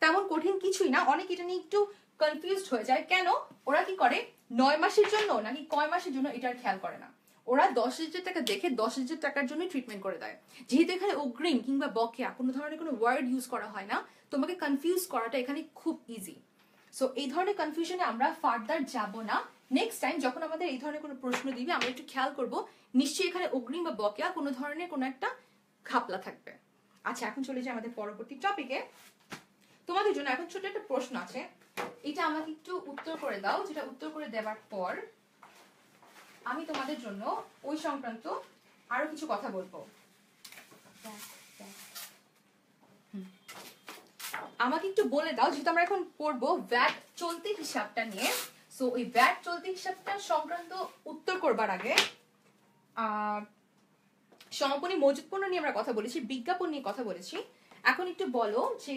তেমন কঠিন কিছুই না। অনেক এটা নিয়ে একটু কনফিউজড হয়ে যায়। কেন? ওরা কি করে 9 মাসের জন্য নাকি কয় মাসের জন্য এটার খেয়াল করে না। ওরা 10,000 টাকা দেখে 10,000 টাকার জন্য ট্রিটমেন্ট করে দেয়। যেহেতু এখানে অগ্রিম কিংবা বকেয়া কোনো ধরনের কোনো ওয়ার্ড ইউজ করা হয় না, তোমাকে কনফিউজ করাটা এখানে খুব ইজি। সো এই ধরনের কনফিউশনে আমরা ফার্দার যাব না। নেক্সট টাইম যখন আমাদের এই ধরনের কোনো প্রশ্ন দিবে আমরা একটু খেয়াল করব নিশ্চয়ই এখানে অগ্রিম বা বকেয়া কোনো ধরনের কোনো একটা ঘাপলা থাকবে। আচ্ছা, এখন চলে যাই আমাদের পরবর্তী টপিকে। তোমাদের জন্য এখন ছোট একটা প্রশ্ন আছে, এটা আমাকে একটু উত্তর করে দাও, যেটা উত্তর করে দেওয়ার পর আমি তোমাদের জন্য ওই সংক্রান্ত আরো কিছু কথা বলবো। আমাকে একটু বলে দাও, যেহেতু আমরা এখন পড়বো ভ্যাট চলতি হিসাবটা নিয়ে। সো ওই ভ্যাট চলতি হিসাবটা সংক্রান্ত উত্তর করবার আগে সমাপনী মজুত পণ্য নিয়ে আমরা কথা বলেছি, বিজ্ঞাপন নিয়ে কথা বলেছি। এখন একটু বলো যে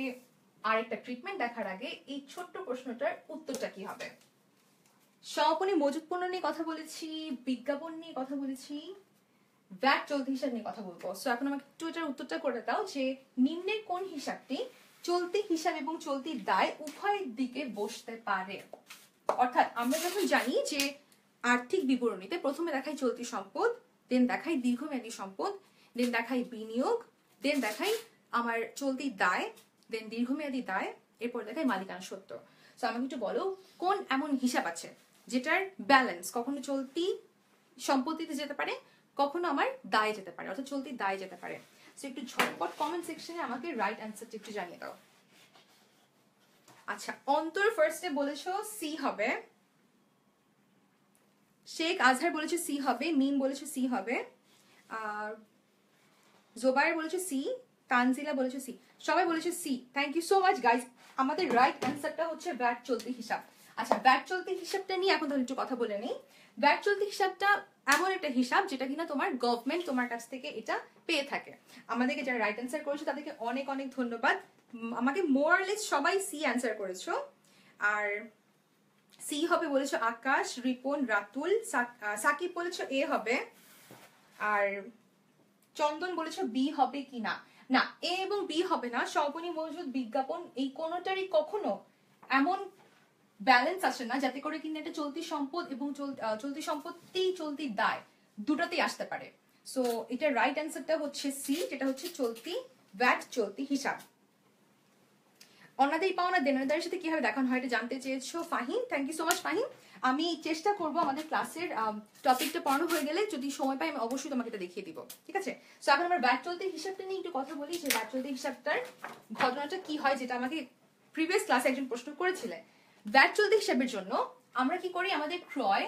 আরেকটা ট্রিটমেন্ট দেখার আগে এই ছোট্ট প্রশ্নটার উত্তরটা কি হবে। সমাপনী মজুত পণ্য নিয়ে কথা বলেছি, বিজ্ঞাপন নিয়ে কথা বলেছি, ভ্যাট চলতি হিসাব নিয়ে কথা বলবো। সো এখন আমাকে একটু এটার উত্তরটা করে দাও যে নিম্নের কোন হিসাবটি চলতি হিসাব এবং চলতি দায় উভয় দিকে বসতে পারে। অর্থাৎ আমরা যখন জানি যে আর্থিক বিবরণীতে প্রথমে দেখাই চলতি সম্পদ, দেন দেখাই দীর্ঘমেয়াদী সম্পদ, দেন দেখাই বিনিয়োগ, দেন দেখাই আমার চলতি দায়, দেন দীর্ঘমেয়াদী দায়, এরপর দেখাই মালিকানা সত্ত্ব। সো আমাকে একটু বলো কোন এমন হিসাব আছে যেটার ব্যালেন্স কখনো চলতি সম্পত্তিতে যেতে পারে, কখনো আমার দায় যেতে পারে, অর্থাৎ চলতি দায় যেতে পারে। সো একটু ঝটপট কমেন্ট সেকশনে আমাকে রাইট অ্যান্সারটা একটু জানিয়ে দাও। আচ্ছা, অন্তর ফার্স্টে বলেছো সি হবে, শেখ আজহার বলেছে সি হবে, মিম বলেছে সি হবে, আর জোবায়ের বলেছে সি, তানজিলা বলেছে সি, সবাই বলেছে C. Thank you so much guys. আমাদের রাইট অ্যান্সারটা হচ্ছে ভ্যাট চলতি হিসাব। আচ্ছা, ভ্যাট চলতি হিসাবটা নিয়ে এখন তাহলে একটু কথা বলে নিই। ভ্যাট চলতি হিসাবটা এমন একটা হিসাব যেটা কিনা তোমার গভর্নমেন্ট তোমার কাছ থেকে এটা পেয়ে থাকে। আমাদেরকে যারা রাইট অ্যান্সার করেছো তাদেরকে অনেক অনেক ধন্যবাদ। আমাকে মোরলেস সবাই সি অ্যান্সার করেছো। আর সি হবে বলেছো আকাশ, রিপন, রাতুল, সাকিব বলেছো এ হবে, আর চন্দন বলেছো বি হবে কি না। না, এ এবং বি হবে না। সমাপনী মজুদ, বিজ্ঞাপন এই কোনোটারই কখনো এমন ব্যালেন্স আসে না যাতে করে কিনা এটা চলতি সম্পদ এবং চলতি সম্পত্তি চলতি দায় দুটাতেই আসতে পারে। সো এটা রাইট অ্যান্সারটা হচ্ছে সি, যেটা হচ্ছে চলতি ভ্যাট চলতি হিসাব। অনাদায়ী পাওনা দেনাদারের সাথে কিভাবে দেখানো হয় এটা জানতে চেয়েছো Fahim. Thank you so much Fahim. আমি চেষ্টা করব আমাদের ক্লাসের টপিকটা পড়ানো হয়ে গেলে যদি সময় পাই আমি অবশ্যই তোমাকে এটা দেখিয়ে দিব, ঠিক আছে। সো এখন আমরা ভ্যাট চলতি হিসাবটা নিয়ে একটু কথা বলি যে ভ্যাট চলতি হিসাবটার ঘটনাটা কি হয়, যেটা আমাকে প্রিভিয়াস ক্লাসে একজন প্রশ্ন করেছিলেন। ভ্যাট চলতি হিসাবের জন্য আমরা কি করি, আমাদের ক্রয়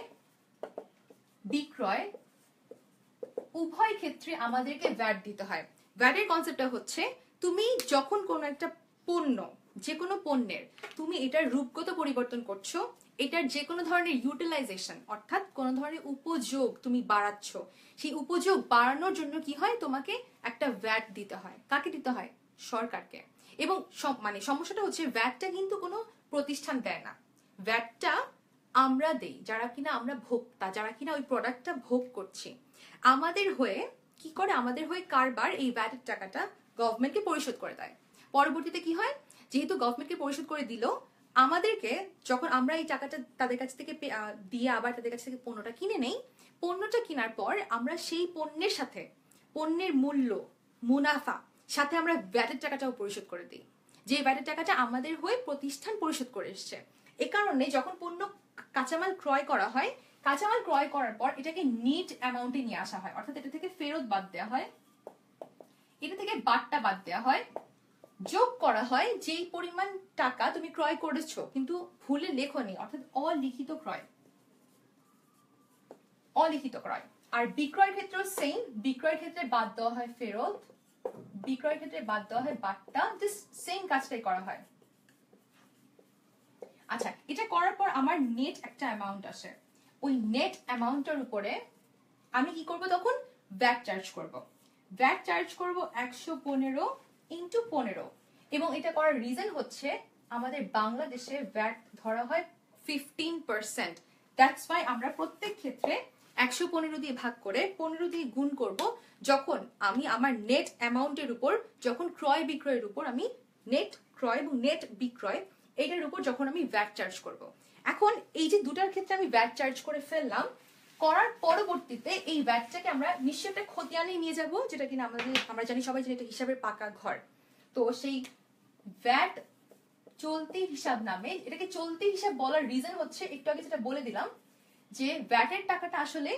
বিক্রয় উভয় ক্ষেত্রে আমাদেরকে ভ্যাট দিতে হয়। ভ্যাটের কনসেপ্টটা হচ্ছে তুমি যখন কোনো একটা পণ্য, যে কোনো পণ্যের তুমি এটার রূপগত পরিবর্তন করছো, এটার যে কোনো ধরনের ইউটিলাইজেশন অর্থাৎ কোনো ধরনের উপযোগ তুমি বাড়াচ্ছ, সেই উপযোগ বাড়ানোর জন্য কি হয়, তোমাকে একটা ভ্যাট দিতে হয়। কাকে দিতে হয়? সরকারকে। এবং মানে সমস্যাটা হচ্ছে ভ্যাটটা কিন্তু কোনো প্রতিষ্ঠান দেয় না, ভ্যাটটা আমরা দেই, যারা কিনা আমরা ভোক্তা, যারা কিনা ওই প্রোডাক্টটা ভোগ করছি। আমাদের হয়ে কি করে, আমাদের হয়ে কারবার এই ভ্যাটের টাকাটা গভর্নমেন্টকে পরিশোধ করে দেয়। পরবর্তীতে কি হয়, যেহেতু গভর্নমেন্টকে পরিশোধ করে দিল, আমাদেরকে যখন আমরা এই টাকাটা তাদের কাছ থেকে দিয়ে আবার তাদের কাছ থেকে পণ্যটা কিনে নেই, পণ্যটা কেনার পর আমরা সেই পণ্যের সাথে পণ্যের মূল্য, মুনাফা সাথে আমরা ভ্যাটের টাকাটাও পরিশোধ করে দিই, যে ভ্যাটের টাকাটা আমাদের হয়ে প্রতিষ্ঠান পরিশোধ করে এসছে। এ কারণে যখন পণ্য কাঁচামাল ক্রয় করা হয়, কাঁচামাল ক্রয় করার পর এটাকে নিট অ্যামাউন্টে নিয়ে আসা হয়, অর্থাৎ এটা থেকে ফেরত বাদ দেওয়া হয়, এটা থেকে বাট্টা বাদ দেওয়া হয়, যোগ করা হয় যেই পরিমাণ টাকা তুমি ক্রয় করেছো কিন্তু ভুলে লেখনি, অর্থাৎ অলিখিত ক্রয়, অলিখিত ক্রয়। আর বিক্রয়ের ক্ষেত্রেও সেম, বিক্রয়ের ক্ষেত্রে বাদ দেওয়া হয় ফেরত, বিক্রয়ের ক্ষেত্রে বাদ দেওয়া হয় বাট্টা, জাস্ট সেম কাজটাই করা হয়। আচ্ছা, এটা করার পর আমার নেট একটা অ্যামাউন্ট আসে, ওই নেট অ্যামাউন্টের উপরে আমি কি করব, তখন ভ্যাট চার্জ করব। ভ্যাট চার্জ করব 115 ইন্টু 15, এবং এটা করার রিজন হচ্ছে আমাদের বাংলাদেশে ভ্যাট ধরা হয় 15%। দ্যাটস ওয়াই আমরা প্রত্যেক ক্ষেত্রে 115 দিয়ে ভাগ করে 15 দিয়ে গুণ করব, যখন আমি আমার নেট অ্যামাউন্টের উপর, যখন ক্রয় বিক্রয়ের উপর আমি নেট ক্রয় এবং নেট বিক্রয় এইটার উপর যখন আমি ভ্যাট চার্জ করব। এখন এই যে দুটার ক্ষেত্রে আমি ভ্যাট চার্জ করে ফেললাম, করার পরবর্তীতে এই ভ্যাটটাকে আমরা নিশ্চয়ই একটা খতিয়ানে নিয়ে যাব, যেটা কিনা আমরা জানি সবাই যে এটা হিসাবের পাকা ঘর। তো সেই ভ্যাট চলতি হিসাব নামে, এটাকে চলতি হিসাব বলার রিজন হচ্ছে একটু আগে যেটা বলে দিলাম, যে ভ্যাটের টাকাটা আসলে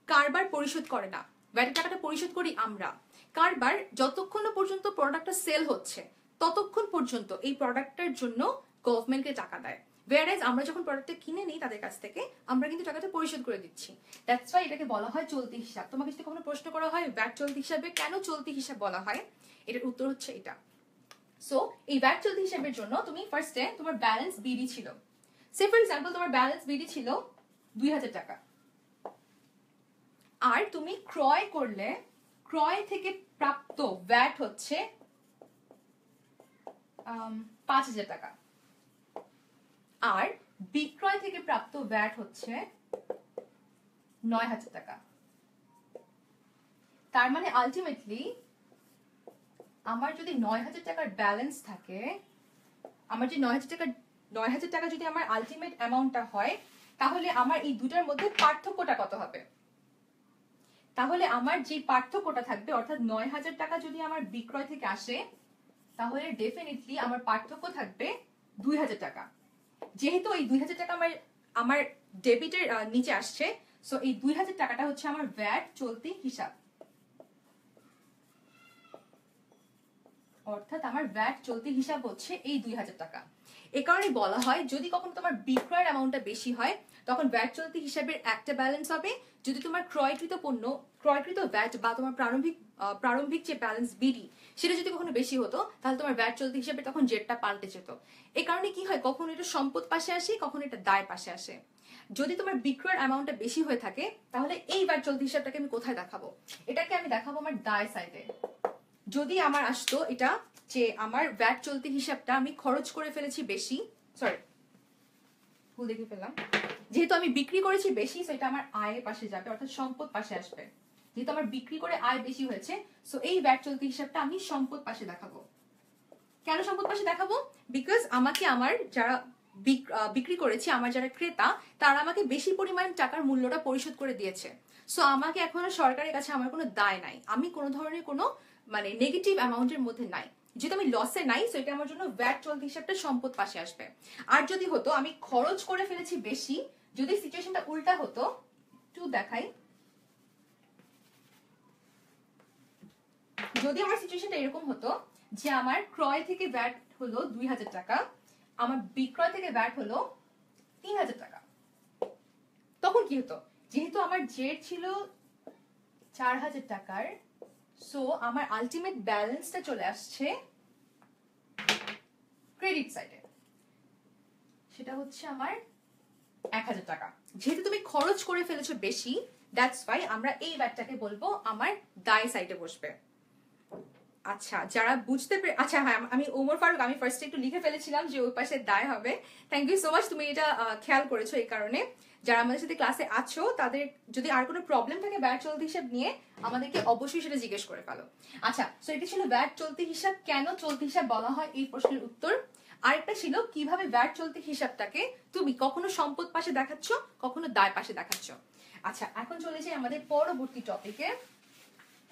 কারবার পরিশোধ করে না, ভ্যাটের টাকাটা পরিশোধ করি আমরা। কারবার যতক্ষণ পর্যন্ত প্রোডাক্টটা সেল হচ্ছে ততক্ষণ পর্যন্ত এই প্রোডাক্টটার জন্য গভর্নমেন্টকে টাকা দেয়। ওয়ারেজ আমরা যখন প্রোডাক্টটা কিনে নিই তাদের কাছ থেকে, আমরা কিন্তু টাকাটা পরিশোধ করে দিচ্ছি। দ্যাটস ওয়াই এটাকে বলা হয় চলতি হিসাব। তোমাকে যদি কখনো প্রশ্ন করা হয় ভ্যাট চলতি হিসাবে কেন চলতি হিসাব বলা হয়, এটার উত্তর হচ্ছে এটা। সো এই ভ্যাট চলতি হিসাবের জন্য তুমি ফার্স্টে তোমার ব্যালেন্স বিডি ছিল, সে ফর এক্সাম্পল তোমার ব্যালেন্স বিডি ছিল 2000 টাকা, আর তুমি ক্রয় করলে ক্রয় থেকে প্রাপ্ত ভ্যাট হচ্ছে 5000 টাকা, আর বিক্রয় থেকে প্রাপ্ত ভ্যাট হচ্ছে 9000 টাকা। তার মানে আলটিমেটলি আমার যদি 9000 টাকার ব্যালেন্স থাকে, আমার যে 9000 টাকা যদি আমার আলটিমেট অ্যামাউন্টটা হয়, তাহলে আমার এই দুটার মধ্যে পার্থক্যটা কত হবে? তাহলে আমার যে পার্থক্যটা থাকবে, অর্থাৎ 9000 টাকা যদি আমার বিক্রয় থেকে আসে, তাহলে ডেফিনেটলি আমার পার্থক্য থাকবে 2000 টাকা। যেহেতু এই 2000 টাকা আমার ডেবিটের নিচে আসছে, সো এই 2000 টাকাটা হচ্ছে আমার ভ্যাট চলতি হিসাব, অর্থাৎ আমার ভ্যাট চলতি হিসাব হচ্ছে এই 2000 টাকা। এ কারণে বলা হয় যদি কখনো তোমার বিক্রয়ের অ্যামাউন্টটা বেশি হয়, তখন ভ্যাট চলতি হিসাবের একটা ব্যালেন্স হবে। যদি তোমার ক্রয়কৃত পণ্য, ক্রয়কৃত ভ্যাট বা তোমার প্রারম্ভিক যে ব্যালেন্স বিডি, সেটা যদি কখনো বেশি হতো, তাহলে তোমার ভ্যাট চলতি হিসাবে তখন জেটটা পাল্টে যেত। এ কারণে কি হয়, কখনো এটা সম্পদ পাশে আসে, কখনো এটা দায় পাশে আসে। যদি তোমার বিক্রয়ের অ্যামাউন্টটা বেশি হয়ে থাকে, তাহলে এই ভ্যাট চলতি হিসাবটাকে আমি কোথায় দেখাবো? এটাকে আমি দেখাবো আমার দায় সাইডে। যদি আমার আসতো এটা যে আমার ভ্যাট চলতি হিসাবটা আমি খরচ করে ফেলেছি বেশি, সরি ভুল দেখে ফেললাম, যেহেতু আমি বিক্রি করেছি বেশি, সেটা আমার আয়ের পাশে যাবে, অর্থাৎ সম্পদ পাশে আসবে। যেহেতু আমার বিক্রি করে আয় বেশি হয়েছে, সো এই ভ্যাট চলতি হিসাবটা আমি সম্পদ পাশে দেখাবো। কেন সম্পদ পাশে দেখাবো? বিকজ আমাকে আমার যারা বিক্রি করেছে, আমার যারা ক্রেতা, তারা আমাকে বেশি পরিমাণ টাকার মূল্যটা পরিশোধ করে দিয়েছে। সো আমাকে এখন সরকারের কাছে আমার কোনো দায় নাই, আমি কোনো ধরনের কোনো নেগেটিভ অ্যামাউন্টের মধ্যে নাই, যেহেতু আমি লসে নাই, সো এটা আমার জন্য ভ্যাট চলতি হিসাবটা সম্পদ পাশে আসবে। আর যদি হতো আমি খরচ করে ফেলেছি বেশি, যদি সিচুয়েশনটা উল্টা হতো, একটু দেখাই, যদি আমার সিচুয়েশনটা এরকম হতো যে আমার ক্রয় থেকে ভ্যাট হলো 2000 টাকা, আমার বিক্রয় থেকে ভ্যাট হলো 3000 টাকা, তখন কি হতো? যেহেতু আমার জেড ছিল 4000 টাকার, সো আমার আলটিমেট ব্যালেন্সটা চলে আসছে ক্রেডিট সাইডে, সেটা হচ্ছে আমার 1000 টাকা। যেহেতু তুমি খরচ করে ফেলেছো বেশি, দ্যাটস ওয়াই আমরা এই ভ্যাটটাকে বলবো আমার দায় সাইডে বসবে। আচ্ছা, যারা বুঝতে আচ্ছা হ্যাঁ, আমি ওমর ফারুক, আমি ফার্স্টে একটু লিখে ফেলেছিলাম যে ওই পাশে দায় হবে। থ্যাংক ইউ সো মাচ, তুমি এটা খেয়াল করেছো। এই কারণে যারা আমাদের সাথে ক্লাসে আছো, তাদের যদি আর কোনো প্রবলেম থাকে ভ্যাট চলতি হিসাব নিয়ে, আমাদেরকে অবশ্যই সেটা জিজ্ঞেস করে ফেলো। আচ্ছা, সো এটা ছিল ভ্যাট চলতি হিসাব, কেন চলতি হিসাব বলা হয় এই প্রশ্নের উত্তর। আরেকটা ছিল কিভাবে ভ্যাট চলতি হিসাবটাকে তুমি কখনো সম্পদ পাশে দেখাচ্ছ, কখনো দায় পাশে দেখাচ্ছ। আচ্ছা, এখন চলে যাই আমাদের পরবর্তী টপিকে।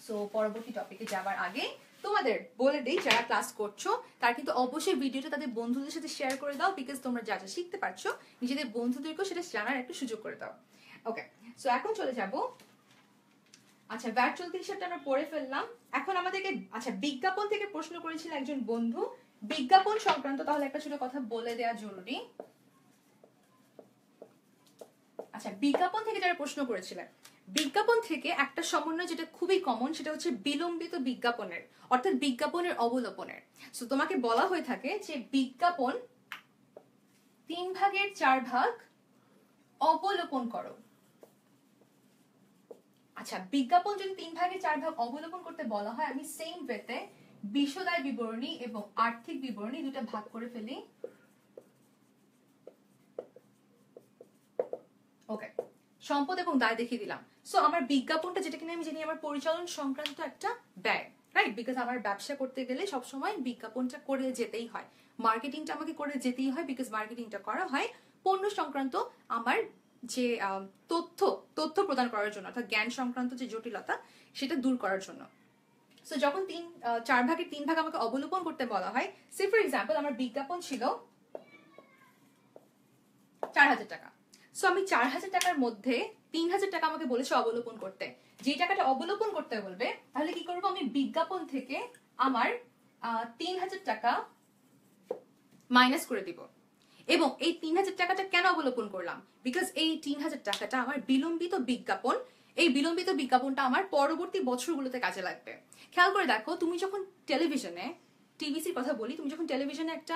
সো পরবর্তী টপিকে যাবার আগে তোমাদের বলে দেই, যারা ক্লাস করছো তারা কিন্তু অবশ্যই ভিডিওটা তাদের বন্ধুদের সাথে শেয়ার করে দাও, বিকজ তোমরা যা যা শিখতে পারছো নিজেদের বন্ধুদেরকেও সেটা জানার একটা সুযোগ করে দাও। ওকে, সো এখন চলে যাব। আচ্ছা, ভ্যাট চলতি হিসাবটা আমরা পড়ে ফেললাম। এখন আমাদেরকে আচ্ছা বিজ্ঞাপন থেকে প্রশ্ন করেছিল একজন বন্ধু, বিজ্ঞাপন সংক্রান্ত তাহলে একটা ছোট কথা বলে দেওয়া জরুরি। আচ্ছা, বিজ্ঞাপন থেকে যারা প্রশ্ন করেছিলেন, বিজ্ঞাপন থেকে একটা সমন্বয় যেটা খুবই কমন, সেটা হচ্ছে বিলম্বিত বিজ্ঞাপনের, অর্থাৎ বিজ্ঞাপনের অবলোপনের। সো তোমাকে বলা হয়ে থাকে যে বিজ্ঞাপন 3/4 অবলোপন করো। আচ্ছা, বিজ্ঞাপন যদি 3/4 অবলোপন করতে বলা হয়, আমি সেম ওয়েতে বিশদায় বিবরণী এবং আর্থিক বিবরণী দুটো ভাগ করে ফেলি। ওকে, সম্পদ এবং দায় দেখিয়ে দিলাম। সো আমার বিজ্ঞাপনটা, যেটা কিনা আমি জানি আমার পরিচালন সংক্রান্ত একটা ব্যয়, রাইট? বিকজ আমার ব্যবসা করতে গেলে সবসময় বিজ্ঞাপনটা করে যেতেই হয়, মার্কেটিংটা আমাকে করে যেতেই হয়, বিকজ মার্কেটিংটা করা হয় পণ্য সংক্রান্ত আমার যে তথ্য প্রদান করার জন্য, অর্থাৎ জ্ঞান সংক্রান্ত যে জটিলতা সেটা দূর করার জন্য। সো যখন 4 ভাগের 3 ভাগ আমাকে অবলোপন করতে বলা হয়, সে ফর এক্সাম্পল আমার বিজ্ঞাপন ছিল 4000 টাকা। সো আমি 4000 টাকার মধ্যে 3000 টাকা আমাকে বলেছে অবলোপন করতে। যে টাকাটা অবলোপন করতে বলবে, তাহলে কি করবো, আমি বিজ্ঞাপন থেকে আমার 3000 টাকা মাইনাস করে দিব। এবং এই 3000 টাকাটা কেন অবলোপন করলাম? বিকজ এই 3000 টাকাটা আমার বিলম্বিত বিজ্ঞাপন, এই বিলম্বিত বিজ্ঞাপনটা আমার পরবর্তী বছরগুলোতে কাজে লাগবে। খেয়াল করে দেখো, তুমি যখন টেলিভিশনে, টিভিসির কথা বলি, তুমি যখন টেলিভিশনে একটা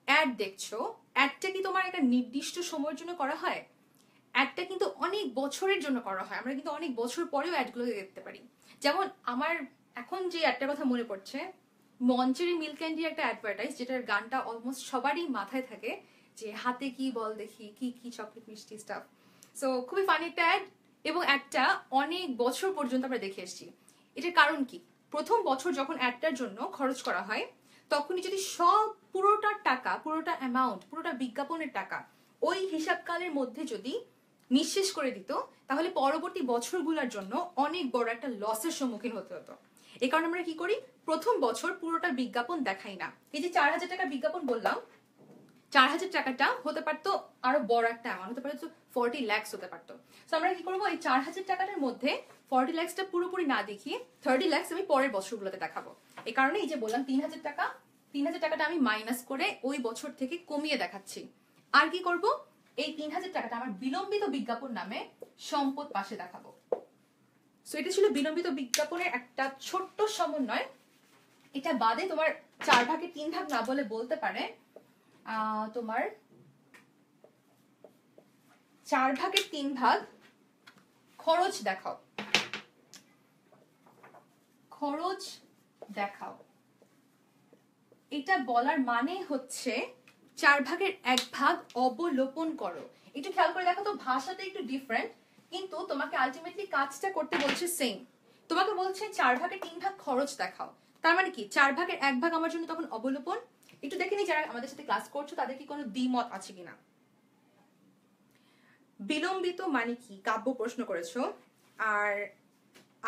অ্যাড দেখছো, অ্যাডটা কি তোমার একটা নির্দিষ্ট সময়ের জন্য করা হয়? অ্যাডটা কিন্তু অনেক বছরের জন্য করা হয়, আমরা কিন্তু অনেক বছর পরেও অ্যাডগুলো দেখতে পারি। যেমন আমার এখন যে অ্যাডটার কথা মনে পড়ছে, মঞ্চেরি মিল্ক ক্যান্ডির একটা অ্যাডভার্টাইজ, যেটার গানটা অলমোস্ট সবারই মাথায় থাকে, যে হাতে কি বল দেখি, কি কি চকলেট মিষ্টি স্টাফ। সো খুবই ফানি একটা অ্যাড, এবং একটা অনেক বছর পর্যন্ত আমরা দেখে এসেছি। এটার কারণ কি? প্রথম বছর যখন অ্যাডটার জন্য খরচ করা হয়, তখনই যদি পুরোটা টাকা, পুরোটা অ্যামাউন্ট, পুরোটা বিজ্ঞাপনের টাকা ওই হিসাবকালের মধ্যে যদি নিঃশেষ করে দিত, তাহলে পরবর্তী বছরগুলোর জন্য অনেক বড় একটা লসের সম্মুখীন হতে হতো। এই কারণে আমরা কি করি, প্রথম বছর পুরোটা বিজ্ঞাপন দেখাই না। এই যে 4000 টাকার বিজ্ঞাপন বললাম, 4000 টাকাটা হতে পারতো আরো বড় একটা অ্যামাউন্ট, হতে পারতো 40 lakhs হতে পারতো। তো আমরা কি করবো, এই 4000 টাকাটার মধ্যে 40 lakhsটা পুরোপুরি না দেখিয়ে 30 lakhs আমি পরের বছরগুলোতে দেখাবো। এই কারণে এই যে বললাম 3000 টাকাটা আমি মাইনাস করে ওই বছর থেকে কমিয়ে দেখাচ্ছি। আর কি করব, এই 3000 টাকাটা আমার বিলম্বিত বিজ্ঞাপন নামে সম্পদ পাশে দেখাবো। সো এটা ছিল বিলম্বিত বিজ্ঞাপনের একটা ছোট্ট সমন্বয়। এটা বাদে তোমার 4 ভাগের 3 ভাগ না বলে বলতে পারে তোমার 4 ভাগের 3 ভাগ খরচ দেখাও, খরচ দেখাও। এটা বলার মানে হচ্ছে 4 ভাগের 1 ভাগ অবলোপন করো। একটু খেয়াল করে দেখো তো, ভাষাটা একটু ডিফারেন্ট, কিন্তু তোমাকে আলটিমেটলি কাজটা করতে বলছে সেম। তোমাকে বলছে 4 ভাগের 3 ভাগ খরচ দেখাও, তার মানে কি 4 ভাগের 1 ভাগ আমার জন্য তখন অবলোপন। একটু দেখে নি যারা আমাদের সাথে ক্লাস করছো তাদের কি কোনো দ্বিমত আছে কিনা। বিলম্বিত মানে কি কাব্য প্রশ্ন করেছো। আর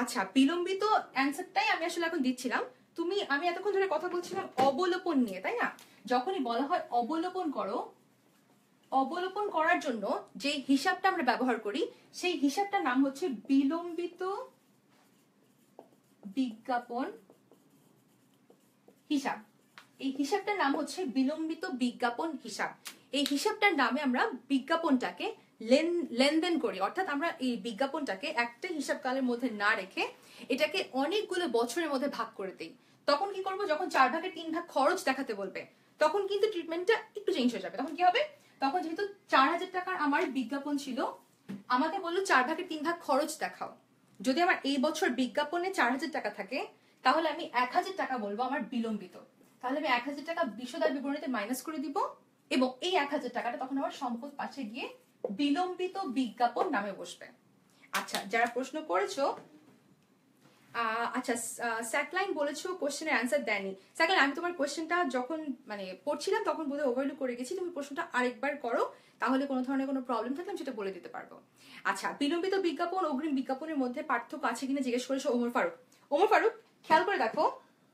আচ্ছা, বিলম্বিত অ্যান্সারটাই আমি আসলে এখন দিচ্ছিলাম। আমি এতক্ষণ ধরে কথা বলছিলাম অবলোপন নিয়ে, তাই না? যখনই বলা হয় অবলোপন করো, অবলোপন করার জন্য যে হিসাবটা আমরা ব্যবহার করি, সেই হিসাবটার নাম হচ্ছে বিলম্বিত বিজ্ঞাপন হিসাব। এই হিসাবটার নাম হচ্ছে বিলম্বিত বিজ্ঞাপন হিসাব। এই হিসাবটার নামে আমরা বিজ্ঞাপনটাকে লেনদেন করি, অর্থাৎ আমরা এই বিজ্ঞাপনটাকে একটা হিসাবকালের মধ্যে না রেখে এটাকে অনেকগুলো বছরের মধ্যে ভাগ করে দিই। তখন কি করব, যখন 4 ভাগের 3 ভাগ খরচ দেখাতে বলবে, তখন কিন্তু ট্রিটমেন্টটা একটু চেঞ্জ হয়ে যাবে। তখন কি হবে, তখন যেহেতু 4000 টাকার আমার বিজ্ঞাপন ছিল, আমাকে বললো 4 ভাগের 3 ভাগ খরচ দেখাও। যদি আমার এই বছর বিজ্ঞাপনে 4000 টাকা থাকে, তাহলে আমি 1000 টাকা বলবো আমার বিলম্বিত। তাহলে আমি 1000 টাকা বিশদার বিবরণীতে মাইনাস করে দিব, এবং এই 1000 টাকাটা তখন আমার সম্পদ পাশে গিয়ে বিলম্বিত বিজ্ঞাপন নামে বসবে। আচ্ছা, যারা প্রশ্ন করেছো, আচ্ছা স্যাকলাইন বলেছো কোশ্চেনের অ্যান্সার দেয়নি। স্যাকলাইন, আমি তোমার কোশ্চেনটা যখন পড়ছিলাম তখন বোধহয় ওভারলুক করে গেছি, তুমি প্রশ্নটা আরেকবার করো, তাহলে কোনো ধরনের কোনো প্রবলেম থাকলে আমি সেটা বলে দিতে পারবো। আচ্ছা, বিলম্বিত বিজ্ঞাপন অগ্রিম বিজ্ঞাপনের মধ্যে পার্থক্য আছে কিনা জিজ্ঞেস করেছো ওমর ফারুক। ওমর ফারুক, খেয়াল করে দেখো,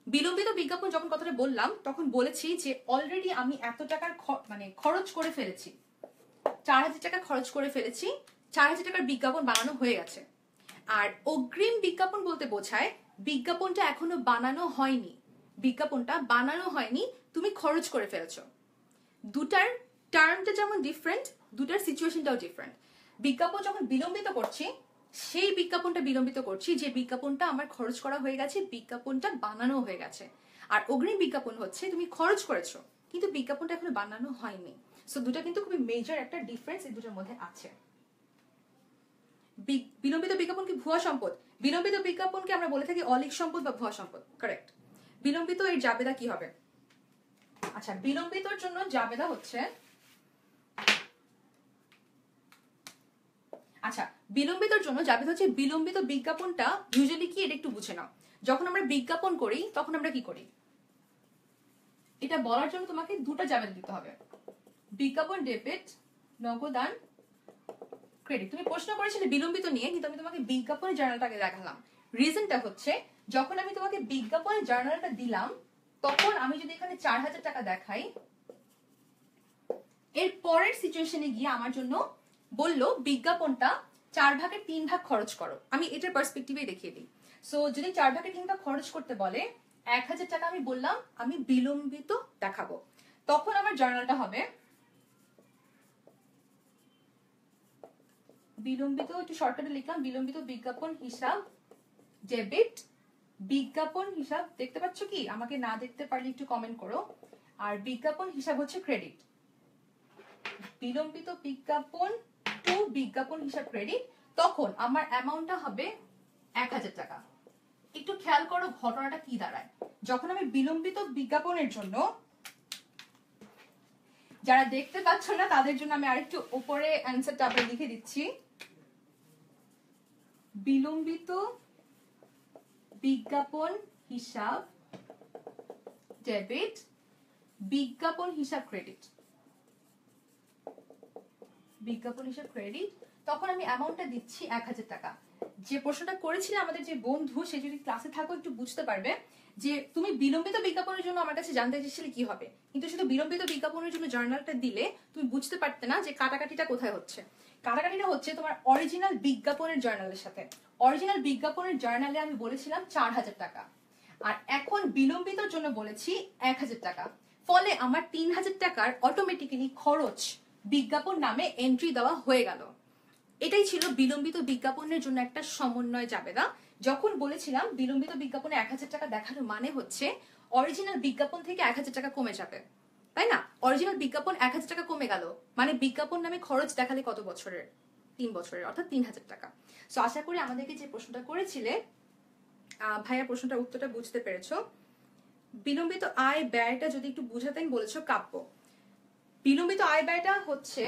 বিলম্বিত বিজ্ঞাপন যখন কথাটা বললাম তখন বলেছি যে অলরেডি আমি এত টাকার খরচ করে ফেলেছি, 4000 টাকা খরচ করে ফেলেছি, 4000 টাকার বিজ্ঞাপন বানানো হয়ে গেছে। আর অগ্রিম বিজ্ঞাপন বলতে বোঝায় বিজ্ঞাপনটা এখনো বানানো হয়নি, বিজ্ঞাপনটা বানানো হয়নি, তুমি খরচ করে ফেলেছো। দুটার টার্মটা যেমন ডিফারেন্ট, দুটার সিচুয়েশনটাও ডিফারেন্ট। বিজ্ঞাপন যখন বিলম্বিত করছি, সেই বিজ্ঞাপনটা বিলম্বিত করছি যে বিজ্ঞাপনটা আমার খরচ করা হয়ে গেছে, বিজ্ঞাপনটা বানানো হয়ে গেছে। আর অগ্রিম বিজ্ঞাপন হচ্ছে তুমি খরচ করেছো কিন্তু বিজ্ঞাপনটা এখনো বানানো হয়নি। সো দুটা কিন্তু খুবই মেজর একটা ডিফারেন্স এই দুটোর মধ্যে আছে। বিলম্বিত বিজ্ঞাপন কি ভুয়া সম্পদ? বিলম্বিত বিজ্ঞাপনকে আমরা বলে থাকি অলিক সম্পদ বা ভুয়া সম্পদ, কারেক্ট। বিলম্বিত এর জাবেদা কি হবে? আচ্ছা, বিলম্বিতর জন্য জাবেদা হচ্ছে, আচ্ছা বিলম্বিতর জন্য জাবেদা হচ্ছে বিলম্বিত বিজ্ঞাপনটা ইউজুয়ালি কি, এটা একটু বুঝে নাও। যখন আমরা বিজ্ঞাপন করি তখন আমরা কি করি, এটা বলার জন্য তোমাকে দুটো জাবেদা দিতে হবে, বিজ্ঞাপন ডেবিট, নগদান ক্রেডিট। তুমি প্রশ্ন করেছিলে বিলম্বিত নিয়ে, কিন্তু আমি তোমাকে বিজ্ঞাপনের জার্নালটাকে দেখালাম। রিজনটা হচ্ছে যখন আমি তোমাকে বিজ্ঞাপনের জার্নালটা দিলাম, তখন আমি যদি এখানে 4000 টাকা দেখাই, এর পরের সিচুয়েশনে গিয়ে আমার জন্য বললো বিজ্ঞাপনটা 4 ভাগের 3 ভাগ খরচ করো। আমি এটার পার্সপেক্টিভে দেখিয়ে দিই। সো যদি 4 ভাগের 3 ভাগ খরচ করতে বলে, 1000 টাকা আমি বললাম আমি বিলম্বিত দেখাবো, তখন আমার জার্নালটা হবে বিলম্বিত, একটু শর্টকাটে লিখলাম, বিলম্বিত বিজ্ঞাপন হিসাব ডেবিট, বিজ্ঞাপন হিসাব দেখতে পাচ্ছ কি? আমাকে না দেখতে পারলে একটু কমেন্ট করো। আর বিজ্ঞাপন হিসাব হচ্ছে ক্রেডিট, বিলম্বিত বিজ্ঞাপন টু বিজ্ঞাপন হিসাব ক্রেডিট। তখন আমার অ্যামাউন্টটা হবে 1000 টাকা। একটু খেয়াল করো ঘটনাটা কি দাঁড়ায়। যখন আমি বিলম্বিত বিজ্ঞাপনের জন্য, যারা দেখতে পাচ্ছ না তাদের জন্য আমি আরেকটু উপরে অ্যান্সারটা আপনাকে লিখে দিচ্ছি। বিলম্বিত বিজ্ঞাপন হিসাব ডেবিট, বিজ্ঞাপন হিসাব ক্রেডিট, বিজ্ঞাপন হিসাব ক্রেডিট। তখন আমি অ্যামাউন্টটা দিচ্ছি 1000 টাকা। যে প্রশ্নটা করেছিল আমাদের যে বন্ধু, সে যদি ক্লাসে থাকো একটু বুঝতে পারবে যে তুমি বিলম্বিত বিজ্ঞাপনের জন্য আমার কাছে জানতে চেয়েছিলে কি হবে, কিন্তু শুধু বিলম্বিত বিজ্ঞাপনের জন্য জার্নালটা দিলে তুমি বুঝতে পারতে না যে কাটাকাটিটা কোথায় হচ্ছে। কাটাকাটিটা হচ্ছে তোমার অরিজিনাল বিজ্ঞাপনের জার্নালের সাথে। অরিজিনাল বিজ্ঞাপনের জার্নালে আমি বলেছিলাম 4000 টাকা, আর এখন বিলম্বিতর জন্য বলেছি 1000 টাকা। ফলে আমার 3000 টাকার অটোমেটিক্যালি খরচ বিজ্ঞাপন নামে এন্ট্রি দেওয়া হয়ে গেল। এটাই ছিল বিলম্বিত বিজ্ঞাপনের জন্য একটা সমন্বয় জাবেদা। যখন বলেছিলাম বিলম্বিত বিজ্ঞাপনে 1000 টাকা দেখানো মানে হচ্ছে অরিজিনাল বিজ্ঞাপন থেকে 1000 টাকা কমে যাবে, তাই না? অরিজিনাল বিজ্ঞাপন 1000 টাকা কমে গেল, মানে বিজ্ঞাপন নামে খরচ দেখালে কত বছরের? 3 বছরের, অর্থাৎ 3000 টাকা। সো আশা করি আমাদেরকে যে প্রশ্নটা করেছিলে ভাইয়া প্রশ্নটার উত্তরটা বুঝতে পেরেছো। বিলম্বিত আয় ব্যয়টা যদি একটু বুঝাতেন বলেছো কাব্য। বিলম্বিত আয় ব্যয়টা হচ্ছে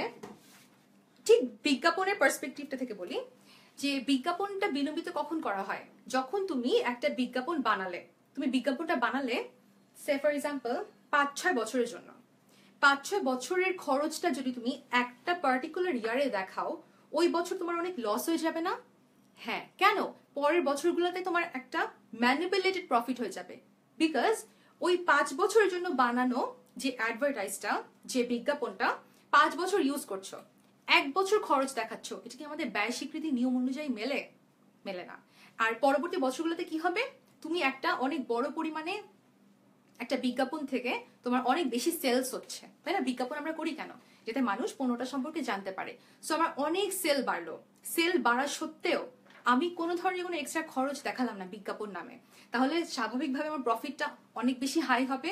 ঠিক বিজ্ঞাপনের পার্সপেক্টিভটা থেকে বলি, যে বিজ্ঞাপনটা বিলম্বিত কখন করা হয়? যখন তুমি একটা বিজ্ঞাপন বানালে, তুমি বিজ্ঞাপনটা বানালে সে ফর এক্সাম্পল 5-6 বছরের জন্য, 5-6 বছরের খরচটা যদি তুমি একটা পার্টিকুলার ইয়ারে দেখাও, ওই বছর তোমার অনেক লস হয়ে যাবে না? হ্যাঁ, কেন? পরের বছরগুলোতে তোমার একটা ম্যানিপুলেটেড প্রফিট হয়ে যাবে, বিকজ ওই 5 বছরের জন্য বানানো যে অ্যাডভার্টাইজটা, যে বিজ্ঞাপনটা 5 বছর ইউজ করছো, 1 বছর খরচ দেখাচ্ছ, এটা কি আমাদের ব্যয় স্বীকৃতি নিয়ম অনুযায়ী মেলে? মেলে না। আর পরবর্তী বছরগুলোতে কি হবে? তুমি একটা অনেক বড় পরিমাণে একটা বিজ্ঞাপন থেকে তোমার অনেক বেশি সেলস হচ্ছে, তাই না? বিজ্ঞাপন আমরা করি কেন? যাতে মানুষ পণ্যটা সম্পর্কে জানতে পারে। সো আমার অনেক সেল বাড়লো, সেল বাড়া সত্ত্বেও আমি কোনো ধরনের কোনো এক্সট্রা খরচ দেখালাম না বিজ্ঞাপন নামে, তাহলে স্বাভাবিকভাবে আমার প্রফিটটা অনেক বেশি হাই হবে,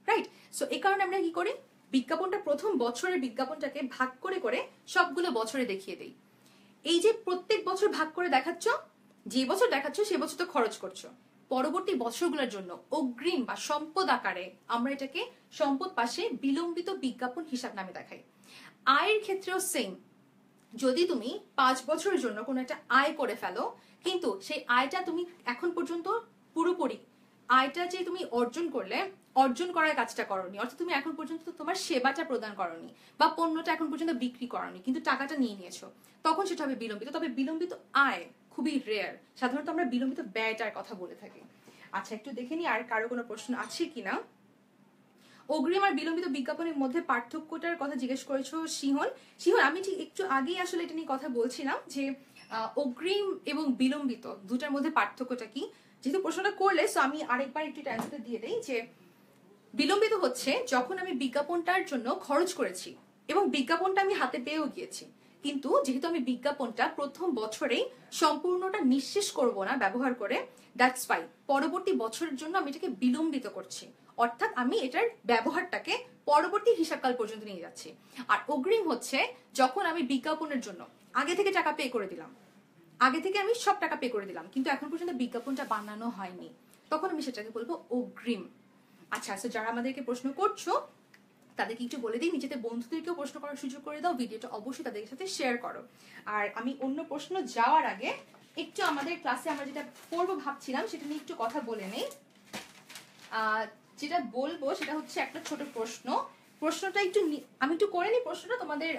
রাইট? সো এই কারণে আমরা কি করি, বিজ্ঞাপনটা প্রথম বছরের বিজ্ঞাপনটাকে ভাগ করে করে সবগুলো বছরে দেখিয়ে দেই। এই যে প্রত্যেক বছর ভাগ করে দেখাচ্ছ, যে বছর দেখাচ্ছ সে বছর তো খরচ করছো, পরবর্তী বছরগুলোর জন্য অগ্রিম বা সম্পদ আকারে আমরা এটাকে সম্পদ পাশে বিলম্বিত বিজ্ঞাপন হিসাব নামে দেখাই। আয়ের ক্ষেত্রেও সেম। যদি তুমি 5 বছরের জন্য কোনো একটা আয় করে ফেলো, কিন্তু সেই আয়টা তুমি এখন পর্যন্ত পুরোপুরি আয়টা যে তুমি অর্জন করলে, অর্জন করার কাজটা করনি, অর্থাৎ তুমি এখন পর্যন্ত তোমার সেবাটা প্রদান করনি বা পণ্যটা এখন পর্যন্ত বিক্রি করনি, কিন্তু টাকাটা নিয়ে নিয়েছো, তখন সেটা হবে বিলম্বিত। তবে বিলম্বিত আয় খুবই রেয়ার, সাধারণত আমরা বিলম্বিত ব্যয়টার কথা বলে থাকি। আচ্ছা, একটু দেখে নি আর কারো কোনো প্রশ্ন আছে কিনা। অগ্রিম আর বিলম্বিত বিজ্ঞাপনের মধ্যে পার্থক্যটার কথা জিজ্ঞেস করেছো শিহন। শিহন, আমি ঠিক একটু আগেই আসলে এটা নিয়ে কথা বলছিলাম যে অগ্রিম এবং বিলম্বিত দুটার মধ্যে পার্থক্যটা কি। যেহেতু প্রশ্নটা করলে, সো আমি আরেকবার একটু অ্যান্সারটা দিয়ে দেই যে বিলম্বিত হচ্ছে যখন আমি বিজ্ঞাপনটার জন্য খরচ করেছি এবং বিজ্ঞাপনটা আমি হাতে পেয়েও গিয়েছি, কিন্তু যেহেতু আমি বিজ্ঞাপনটা প্রথম বছরেই সম্পূর্ণটা নিঃশেষ করব না ব্যবহার করে, দ্যাটস ওয়াই পরবর্তী বছরের জন্য আমি এটাকে বিলম্বিত করছি, অর্থাৎ আমি এটার ব্যবহারটাকে পরবর্তী হিসাবকাল পর্যন্ত নিয়ে যাচ্ছি। আর অগ্রিম হচ্ছে যখন আমি বিজ্ঞাপনের জন্য আগে থেকে টাকা পে করে দিলাম, আগে থেকে আমি সব টাকা পে করে দিলাম, কিন্তু এখন পর্যন্ত বিজ্ঞাপনটা বানানো হয়নি, তখন আমি সেটাকে বলবো অগ্রিম। আচ্ছা, তো যারা আমাদেরকে প্রশ্ন করছো তাদেরকে একটু বলে দিই, নিজেদের বন্ধুদেরকেও প্রশ্ন করার সুযোগ করে দাও, ভিডিওটা অবশ্যই তাদের সাথে শেয়ার করো। আর আমি অন্য প্রশ্ন যাওয়ার আগে একটু আমাদের ক্লাসে আমরা যেটা পড়বো ভাবছিলাম সেটা নিয়ে একটু কথা বলে নেই। যেটা বলবো সেটা হচ্ছে একটা ছোট প্রশ্ন। প্রশ্নটা আমি একটু করে নিই প্রশ্নটা, তোমাদের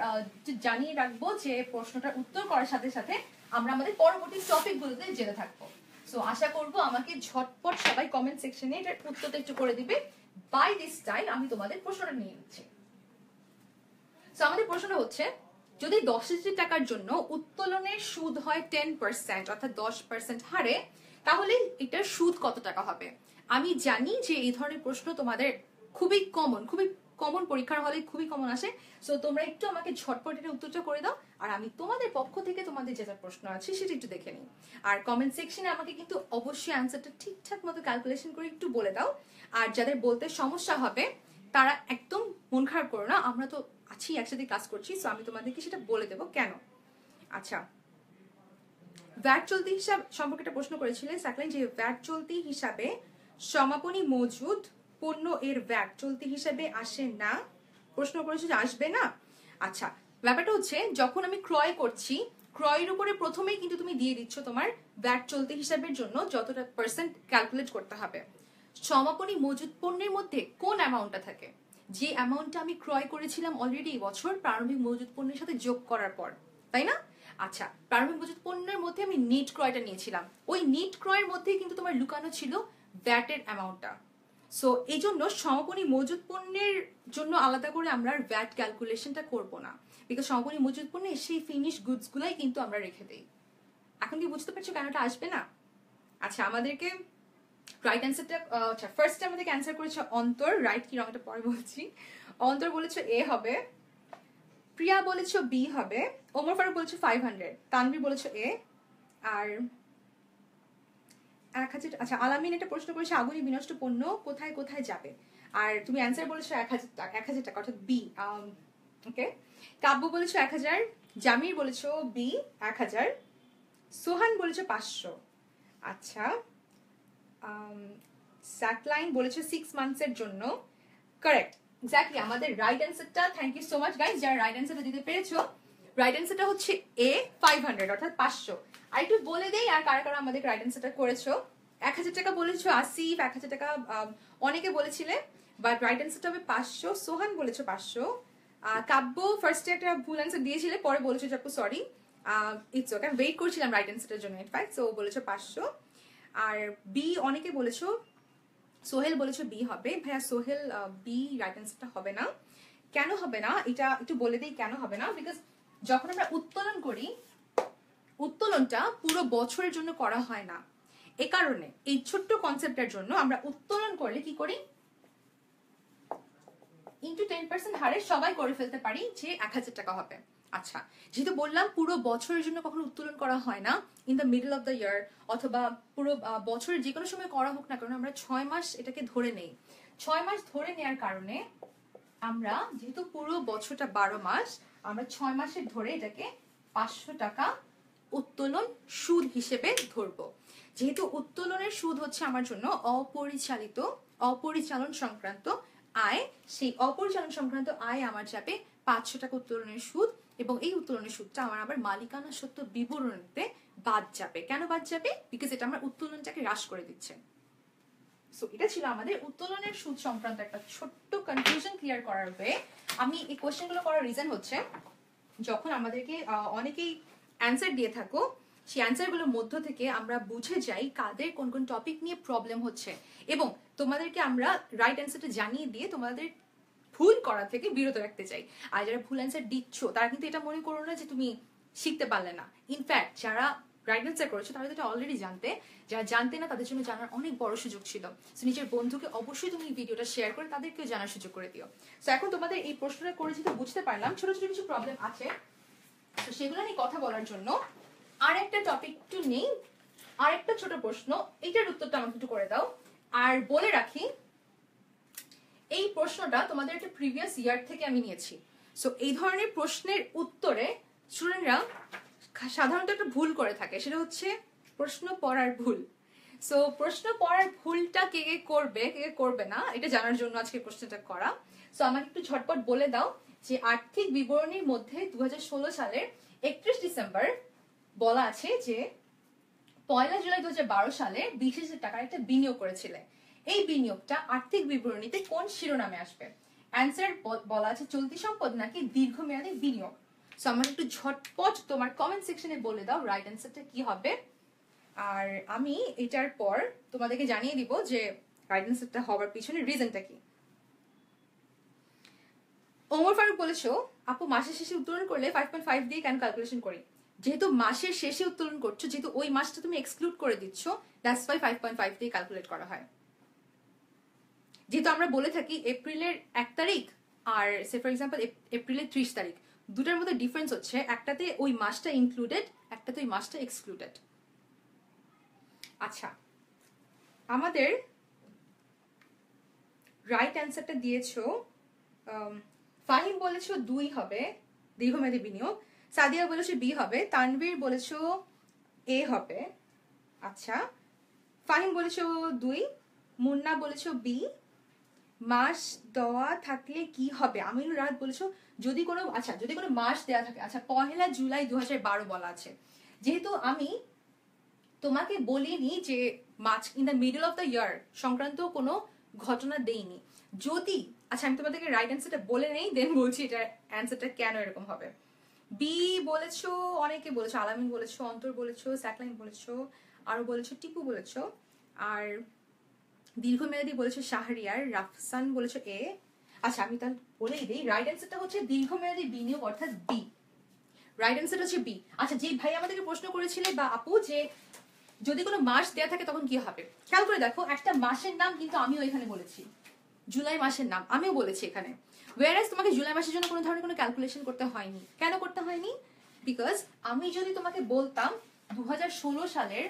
জানিয়ে রাখবো যে প্রশ্নটার উত্তর করার সাথে সাথে আমরা আমাদের পরবর্তী টপিকগুলোতে যেতে থাকবো। সো আশা করবো আমাকে ঝটপট সবাই কমেন্ট সেকশনে এটার উত্তরটা একটু করে দিবে। বাই দিস টাইম আমি তোমাদের প্রশ্নটা নিয়ে নিচ্ছি। সো আমাদের প্রশ্নটা হচ্ছে, যদি 10,000 টাকার জন্য উত্তোলনের সুদ হয় 10%, অর্থাৎ 10% হারে, তাহলে এটার সুদ কত টাকা হবে? আমি জানি যে এই ধরনের প্রশ্ন তোমাদের খুবই কমন পরীক্ষার হলে খুবই কমন আসে। সো তোমরা একটু আমাকে ঝটপট এটা উত্তরটা করে দাও, আর আমি তোমাদের পক্ষ থেকে তোমাদের যেটা প্রশ্ন আছে সেটা একটু দেখে নিই। আর কমেন্ট সেকশনে আমাকে কিন্তু অবশ্যই অ্যান্সারটা ঠিকঠাক মতো ক্যালকুলেশন করে একটু বলে দাও। আর যাদের বলতে সমস্যা হবে তারা একদম মন খারাপ করো না, আমরা তো আছি, একসাথে ক্লাস করছি, সো আমি তোমাদেরকে সেটা বলে দেবো কেন। আচ্ছা, ভ্যাট চলতি হিসাব সম্পর্কে একটা প্রশ্ন করেছিলেন সাকলাইন, যে ভ্যাট চলতি হিসাবে সমাপনী মজুদ পণ্য এর ভ্যাট চলতি হিসাবে আসে না, প্রশ্ন করেছে যে আসবে না। আচ্ছা, ব্যাপারটা হচ্ছে যখন আমি ক্রয় করছি, ক্রয়ের উপরে প্রথমেই কিন্তু তুমি দিয়ে দিচ্ছ তোমার ভ্যাট চলতি হিসাবের জন্য যতটা পার্সেন্ট ক্যালকুলেট করতে হবে। সমাপনী মজুদ পণ্যের মধ্যে কোন অ্যামাউন্টটা থাকে? যে অ্যামাউন্টটা আমি ক্রয় করেছিলাম অলরেডি এই বছর প্রারম্ভিক মজুদ পণ্যের সাথে যোগ করার পর, তাই না? আচ্ছা, প্রারম্ভিক মজুদ পণ্যের মধ্যে আমি নিট ক্রয়টা নিয়েছিলাম, ওই নিট ক্রয়ের মধ্যেই কিন্তু তোমার লুকানো ছিল ভ্যাটের অ্যামাউন্টটা। সো এই জন্য সমাপনী মজুদ পণ্যের জন্য আলাদা করে আমরা ভ্যাট ক্যালকুলেশনটা করব না, বিকজ সমাপনী মজুদ পণ্যে সেই ফিনিশ গুডস গুলাই কিন্তু আমরা রেখে দিই। এখন কি বুঝতে পারছো কেন এটা আসবে না? আচ্ছা, আমাদেরকে রাইট অ্যান্সারটা, আচ্ছা ফার্স্টে আমাদেরকে অ্যান্সার করেছে অন্তর, রাইট কি রং এটা পরে বলছি। অন্তর বলেছো এ হবে, প্রিয়া বলেছো বি হবে, ওমর ফারুক বলেছো 500, তানভীর বলেছো এ, আর 1000। আচ্ছা, আলামিন একটা প্রশ্ন করেছে আগুনে বিনষ্ট পণ্য কোথায় কোথায় যাবে, আর তুমি অ্যান্সার বলেছো 1000 টাকা, 1000 টাকা অর্থাৎ বি। ওকে, কাব্য বলেছো 1000, জামির বলেছো বি 1000, সোহান বলেছো 500। আচ্ছা, স্যাকলাইন বলেছে 6 মান্থসের জন্য, কারেক্ট, এক্স্যাক্টলি আমাদের রাইট অ্যান্সারটা, thank you so much guys যারা রাইট অ্যান্সারটা দিতে পেরেছো। রাইট অ্যান্সারটা হচ্ছে এ 500 অর্থাৎ 500। আর একটু বলে দেই আর কারা কারা আমাদের রাইট অ্যান্সারটা করেছো। 1000 টাকা বলেছো আসিফ, 1000 টাকা অনেকে বলেছিলে, বাট রাইট অ্যান্সারটা হবে 500। সোহান বলেছো 500, কাব্য ফার্স্টে একটা ভুল অ্যান্সার দিয়েছিলে, পরে বলেছো যাপু সরি, ইটস ওকে, আমি ওয়েট করছিলাম রাইট অ্যান্সারটার জন্য ইনফ্যাক্ট, সো বলেছো 500। আর বি অনেকে বলেছো, সোহেল বলেছো বি হবে, ভাইয়া সোহেল বি রাইট অ্যান্সারটা হবে না। কেন হবে না এটা একটু বলে দিই কেন হবে না, বিকজ যখন আমরা উত্তোলন করি, উত্তোলনটা পুরো বছরের জন্য করা হয় না। এ কারণে এই ছোট্ট কনসেপ্টের জন্য আমরা উত্তোলন করলে কি করি, ইন্টু 10% হারে সবাই করে ফেলতে পারি যে 1000 টাকা হবে। আচ্ছা, যেহেতু বললাম পুরো বছরের জন্য কখনো উত্তোলন করা হয় না, in the middle of the year অথবা পুরো বছরের যে কোনো সময় করা হোক না কারণ আমরা 6 মাস এটাকে ধরে নেই। 6 মাস ধরে নেওয়ার কারণে আমরা যেহেতু পুরো বছরটা 12 মাস, আমরা 6 মাসের ধরে এটাকে 500 টাকা উত্তোলন সুদ হিসেবে ধরবো। যেহেতু উত্তোলনের সুদ হচ্ছে আমার জন্য অপরিচালন সংক্রান্ত আয়, সেই অপরিচালন সংক্রান্ত আয় আমার যাবে 500 টাকা উত্তোলনের সুদ, এবং এই উত্তোলনের সুদটা আমার আবার মালিকানা সত্ত্ব বিবরণীতে বাদ যাবে। কেন বাদ যাবে? বিকজ এটা আমার উত্তোলনটাকে হ্রাস করে দিচ্ছে। সো এটা ছিল আমাদের উত্তোলনের সুদ সংক্রান্ত একটা ছোট্ট কনফিউশন ক্লিয়ার করার ওয়ে। আমি এই কোয়েশ্চেনগুলো করার রিজন হচ্ছে যখন আমাদেরকে অনেকেই অ্যান্সার দিয়ে থাকো, সেই অ্যান্সারগুলোর মধ্য থেকে আমরা বুঝে যাই কাদের কোন কোন টপিক নিয়ে প্রবলেম হচ্ছে, এবং তোমাদেরকে আমরা রাইট অ্যান্সারটা জানিয়ে দিয়ে তোমাদের ভুল করা থেকে বিরত রাখতে চাই। আর যারা ভুল অ্যান্সার দিচ্ছ তারা কিন্তু এটা মনে করো না যে তুমি শিখতে পারলে না, ইনফ্যাক্ট যারা রাইট অ্যান্সার করেছো তারা এটা অলরেডি জানতে, যারা জানতে না তাদের জন্য জানার অনেক বড় সুযোগ ছিল। সো নিজের বন্ধুকে অবশ্যই তুমি ভিডিওটা শেয়ার করে তাদেরকেও জানার সুযোগ করে দিও। সো এখন তোমাদের এই প্রশ্নটা করে যেহেতু বুঝতে পারলাম ছোট ছোট কিছু প্রবলেম আছে, তো সেগুলো নিয়ে কথা বলার জন্য আরেকটা টপিক একটু নেই, আরেকটা ছোট প্রশ্ন, এইটার উত্তরটা আমাকে একটু করে দাও। আর বলে রাখি এই প্রশ্নটা তোমাদের একটা প্রিভিয়াস ইয়ার থেকে আমি নিয়েছি। সো এই ধরনের প্রশ্নের উত্তরে স্টুডেন্টরা সাধারণত একটা ভুল করে থাকে, সেটা হচ্ছে প্রশ্ন পড়ার ভুল। সো প্রশ্ন পড়ার ভুলটা কে কে করবে কে কে করবে না এটা জানার জন্য আজকে প্রশ্নটা করা। সো আমাকে একটু ঝটপট বলে দাও যে আর্থিক বিবরণীর মধ্যে 2016 সালের 31 ডিসেম্বর বলা আছে যে 1 জুলাই 2012 সালে 20,000 টাকার একটা বিনিয়োগ করেছিলে। এই বিনিয়োগটা আর্থিক বিবরণীতে কোন শিরোনামে আসবে? অ্যান্সার বলা আছে চলতি সম্পদ নাকি দীর্ঘমেয়াদী বিনিয়োগ। সো আমার একটু ঝটপট তোমার কমেন্ট সেকশনে বলে দাও রাইট অ্যান্সারটা কি হবে, আর আমি এটার পর তোমাদেরকে জানিয়ে দিব যে রাইট অ্যান্সারটা হওয়ার পিছনে রিজনটা কি। ওমর ফারুক বলেছো আপু মাসের শেষে উত্তোলন করলে 5.5 দিয়ে কেন ক্যালকুলেশন করি? যেহেতু মাসের শেষে উত্তোলন করছো, যেহেতু ওই মাসটা তুমি এক্সক্লুড করে দিচ্ছ, দ্যাটস ওয়াই 5.5 দিয়ে ক্যালকুলেট করা হয়। যেহেতু আমরা বলে থাকি এপ্রিলের 1 তারিখ আর সে ফর এক্সাম্পল এপ্রিলের 30 তারিখ, দুটার মধ্যে ডিফারেন্স হচ্ছে একটাতে ওই মাসটা ইনক্লুডেড, একটাতে ওই মাসটা এক্সক্লুডেড। আচ্ছা, আমাদের রাইট অ্যান্সারটা দিয়েছো, ফাহিম বলেছো 2 হবে দীর্ঘমেয়াদী বিনিয়োগ, সাদিয়া বলেছো বি হবে, তানভীর বলেছো এ হবে। আচ্ছা, ফাহিম বলেছো 2, মুন্না বলেছো বি। মাস দেওয়া থাকলে কি হবে? আমিনুর রাত বলেছো যদি কোনো, আচ্ছা যদি কোনো মাস দেওয়া থাকে, আচ্ছা 1 জুলাই 2012 বলা আছে, যেহেতু আমি তোমাকে বলিনি যে much in the middle of the year সংক্রান্ত কোনো ঘটনা দেইনি, যদি, আচ্ছা আমি তোমাদেরকে রাইট অ্যান্সারটা বলে নেই দেন বলছি এটা অ্যান্সারটা কেন এরকম হবে। বি বলেছো, অনেকে বলেছো, আলামিন বলেছো, অন্তর বলেছো, স্যাকলাইন বলেছো, আরো বলেছো টিপু বলেছো, আর দীর্ঘমেয়াদী বলেছো শাহরিয়ার, রাফসান বলেছো এ। আচ্ছা আমি তাহলে বলেই দিই, রাইট অ্যান্সারটা হচ্ছে দীর্ঘমেয়াদী বিনিয়োগ অর্থাৎ বি। রাইট অ্যান্সার হচ্ছে বি। আচ্ছা যে ভাই আমাদেরকে প্রশ্ন করেছিলে বা আপু যে যদি কোনো মাস দেয়া থাকে তখন কি হবে, খেয়াল করে দেখো একটা মাসের নাম কিন্তু আমিও এখানে বলেছি, জুলাই মাসের নাম আমিও বলেছি এখানে, ওয়ারাস তোমাকে জুলাই মাসের জন্য কোনো ধরনের কোনো ক্যালকুলেশন করতে হয়নি। কেন করতে হয়নি? বিকজ আমি যদি তোমাকে বলতাম 2016 সালের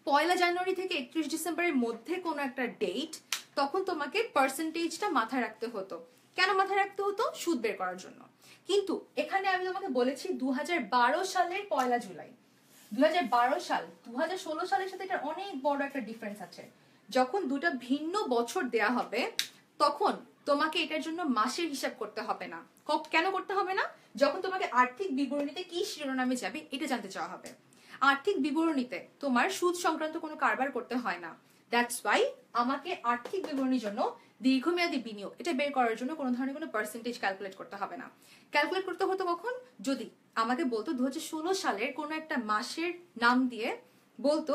1 জানুয়ারি থেকে 31 ডিসেম্বরের মধ্যে কোনো একটা ডেট, তখন তোমাকে পার্সেন্টেজটা মাথায় রাখতে হতো। কেন মাথায় রাখতে হতো? সুদ বের করার জন্য। কিন্তু এখানে আমি তোমাকে বলেছি 2012 সালের 1 জুলাই। 2012 সাল 2016 সালের সাথে এটা অনেক বড় একটা ডিফারেন্স আছে। যখন দুটো ভিন্ন বছর দেয়া হবে তখন তোমাকে এটার জন্য মাসের হিসাব করতে হবে না। কেন করতে হবে না? যখন তোমাকে আর্থিক বিবরণীতে কি শিরোনামে যাবে এটা জানতে চাওয়া হবে। আর্থিক বিবরণীতে তোমার সুদ সংক্রান্ত কোনো কারবার করতে হয় না, দ্যাটস ওয়াই আমাকে আর্থিক বিবরণীর জন্য দীর্ঘমেয়াদী বিনিয়োগ এটা বের করার জন্য কোনো ধরনের কোনো পার্সেন্টেজ ক্যালকুলেট করতে হবে না। ক্যালকুলেট করতে হতো কখন? যদি আমাকে বলতো 2016 সালের কোনো একটা মাসের নাম দিয়ে বলতো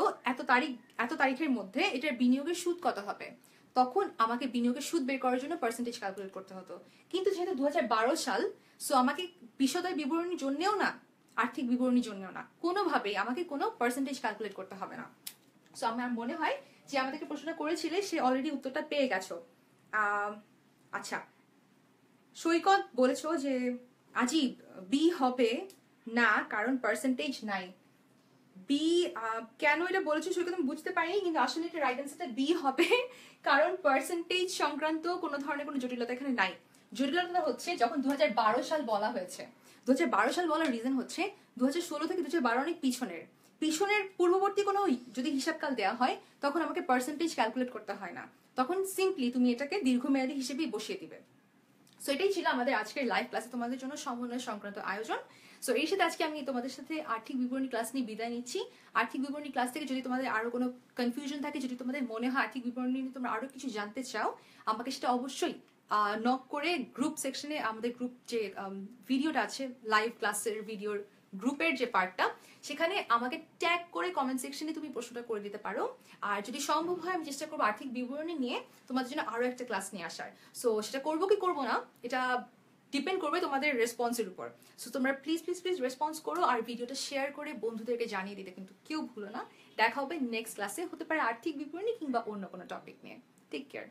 এত তারিখের মধ্যে এটার বিনিয়োগের সুদ কত হবে, তখন আমাকে বিনিয়োগের সুদ বের করার জন্য পার্সেন্টেজ ক্যালকুলেট করতে হতো। কিন্তু যেহেতু 2012 সাল, সো আমাকে বিশদায় বিবরণীর জন্যও না, আর্থিক বিবরণীর জন্যও না, কোনোভাবেই আমাকে কোনো পার্সেন্টেজ ক্যালকুলেট করতে হবে না। সো আমার মনে হয় যে আমাদেরকে প্রশ্নটা করেছিলে সে অলরেডি উত্তরটা পেয়ে গেছো। আচ্ছা, সৈকত বলেছো যে আজিব বি হবে না কারণ পার্সেন্টেজ নাই। বি কেন এটা বলেছো সৈকত আমি বুঝতে পারিনি, কিন্তু আসলে এটা রাইট অ্যান্সারটা বি হবে, কারণ পার্সেন্টেজ সংক্রান্ত কোনো ধরনের কোনো জটিলতা এখানে নাই। জটিলতা হচ্ছে যখন 2012 সাল বলা হয়েছে। 2012 সাল বলার রিজন হচ্ছে 2016 থেকে 2012 অনেক পিছনের পূর্ববর্তী কোনো যদি হিসাবকাল দেওয়া হয় তখন আমাকে পার্সেন্টেজ ক্যালকুলেট করতে হয় না, তখন সিম্পলি তুমি এটাকে দীর্ঘমেয়াদী হিসেবেই বসিয়ে দিবে। সো এটাই ছিল আমাদের আজকের লাইভ ক্লাসে তোমাদের জন্য সমন্বয় সংক্রান্ত আয়োজন। সো এর সাথে আজকে আমি তোমাদের সাথে আর্থিক বিবরণী ক্লাস নিয়ে বিদায় নিচ্ছি। আর্থিক বিবরণী ক্লাস থেকে যদি তোমাদের আরো কোনো কনফিউশন থাকে, যদি তোমাদের মনে হয় আর্থিক বিবরণী নিয়ে তোমরা আরো কিছু জানতে চাও, আমাকে সেটা অবশ্যই নক করে গ্রুপ সেকশনে আমাদের গ্রুপ যে ভিডিওটা আছে লাইভ ক্লাসের ভিডিওর গ্রুপের যে পার্টটা, সেখানে আমাকে ট্যাগ করে কমেন্ট সেকশনে তুমি প্রশ্নটা করে দিতে পারো। আর যদি সম্ভব হয় আমি চেষ্টা করবো আর্থিক বিবরণী নিয়ে তোমাদের জন্য আরো একটা ক্লাস নিয়ে আসার। সো সেটা করবো কি করবো না এটা ডিপেন্ড করবে তোমাদের রেসপন্সের উপর। সো তোমরা প্লিজ রেসপন্স করো আর ভিডিওটা শেয়ার করে বন্ধুদেরকে জানিয়ে দিতে কিন্তু কেউ ভুলো না। দেখা হবে নেক্সট ক্লাসে, হতে পারে আর্থিক বিবরণী কিংবা অন্য কোনো টপিক নিয়ে। Take care.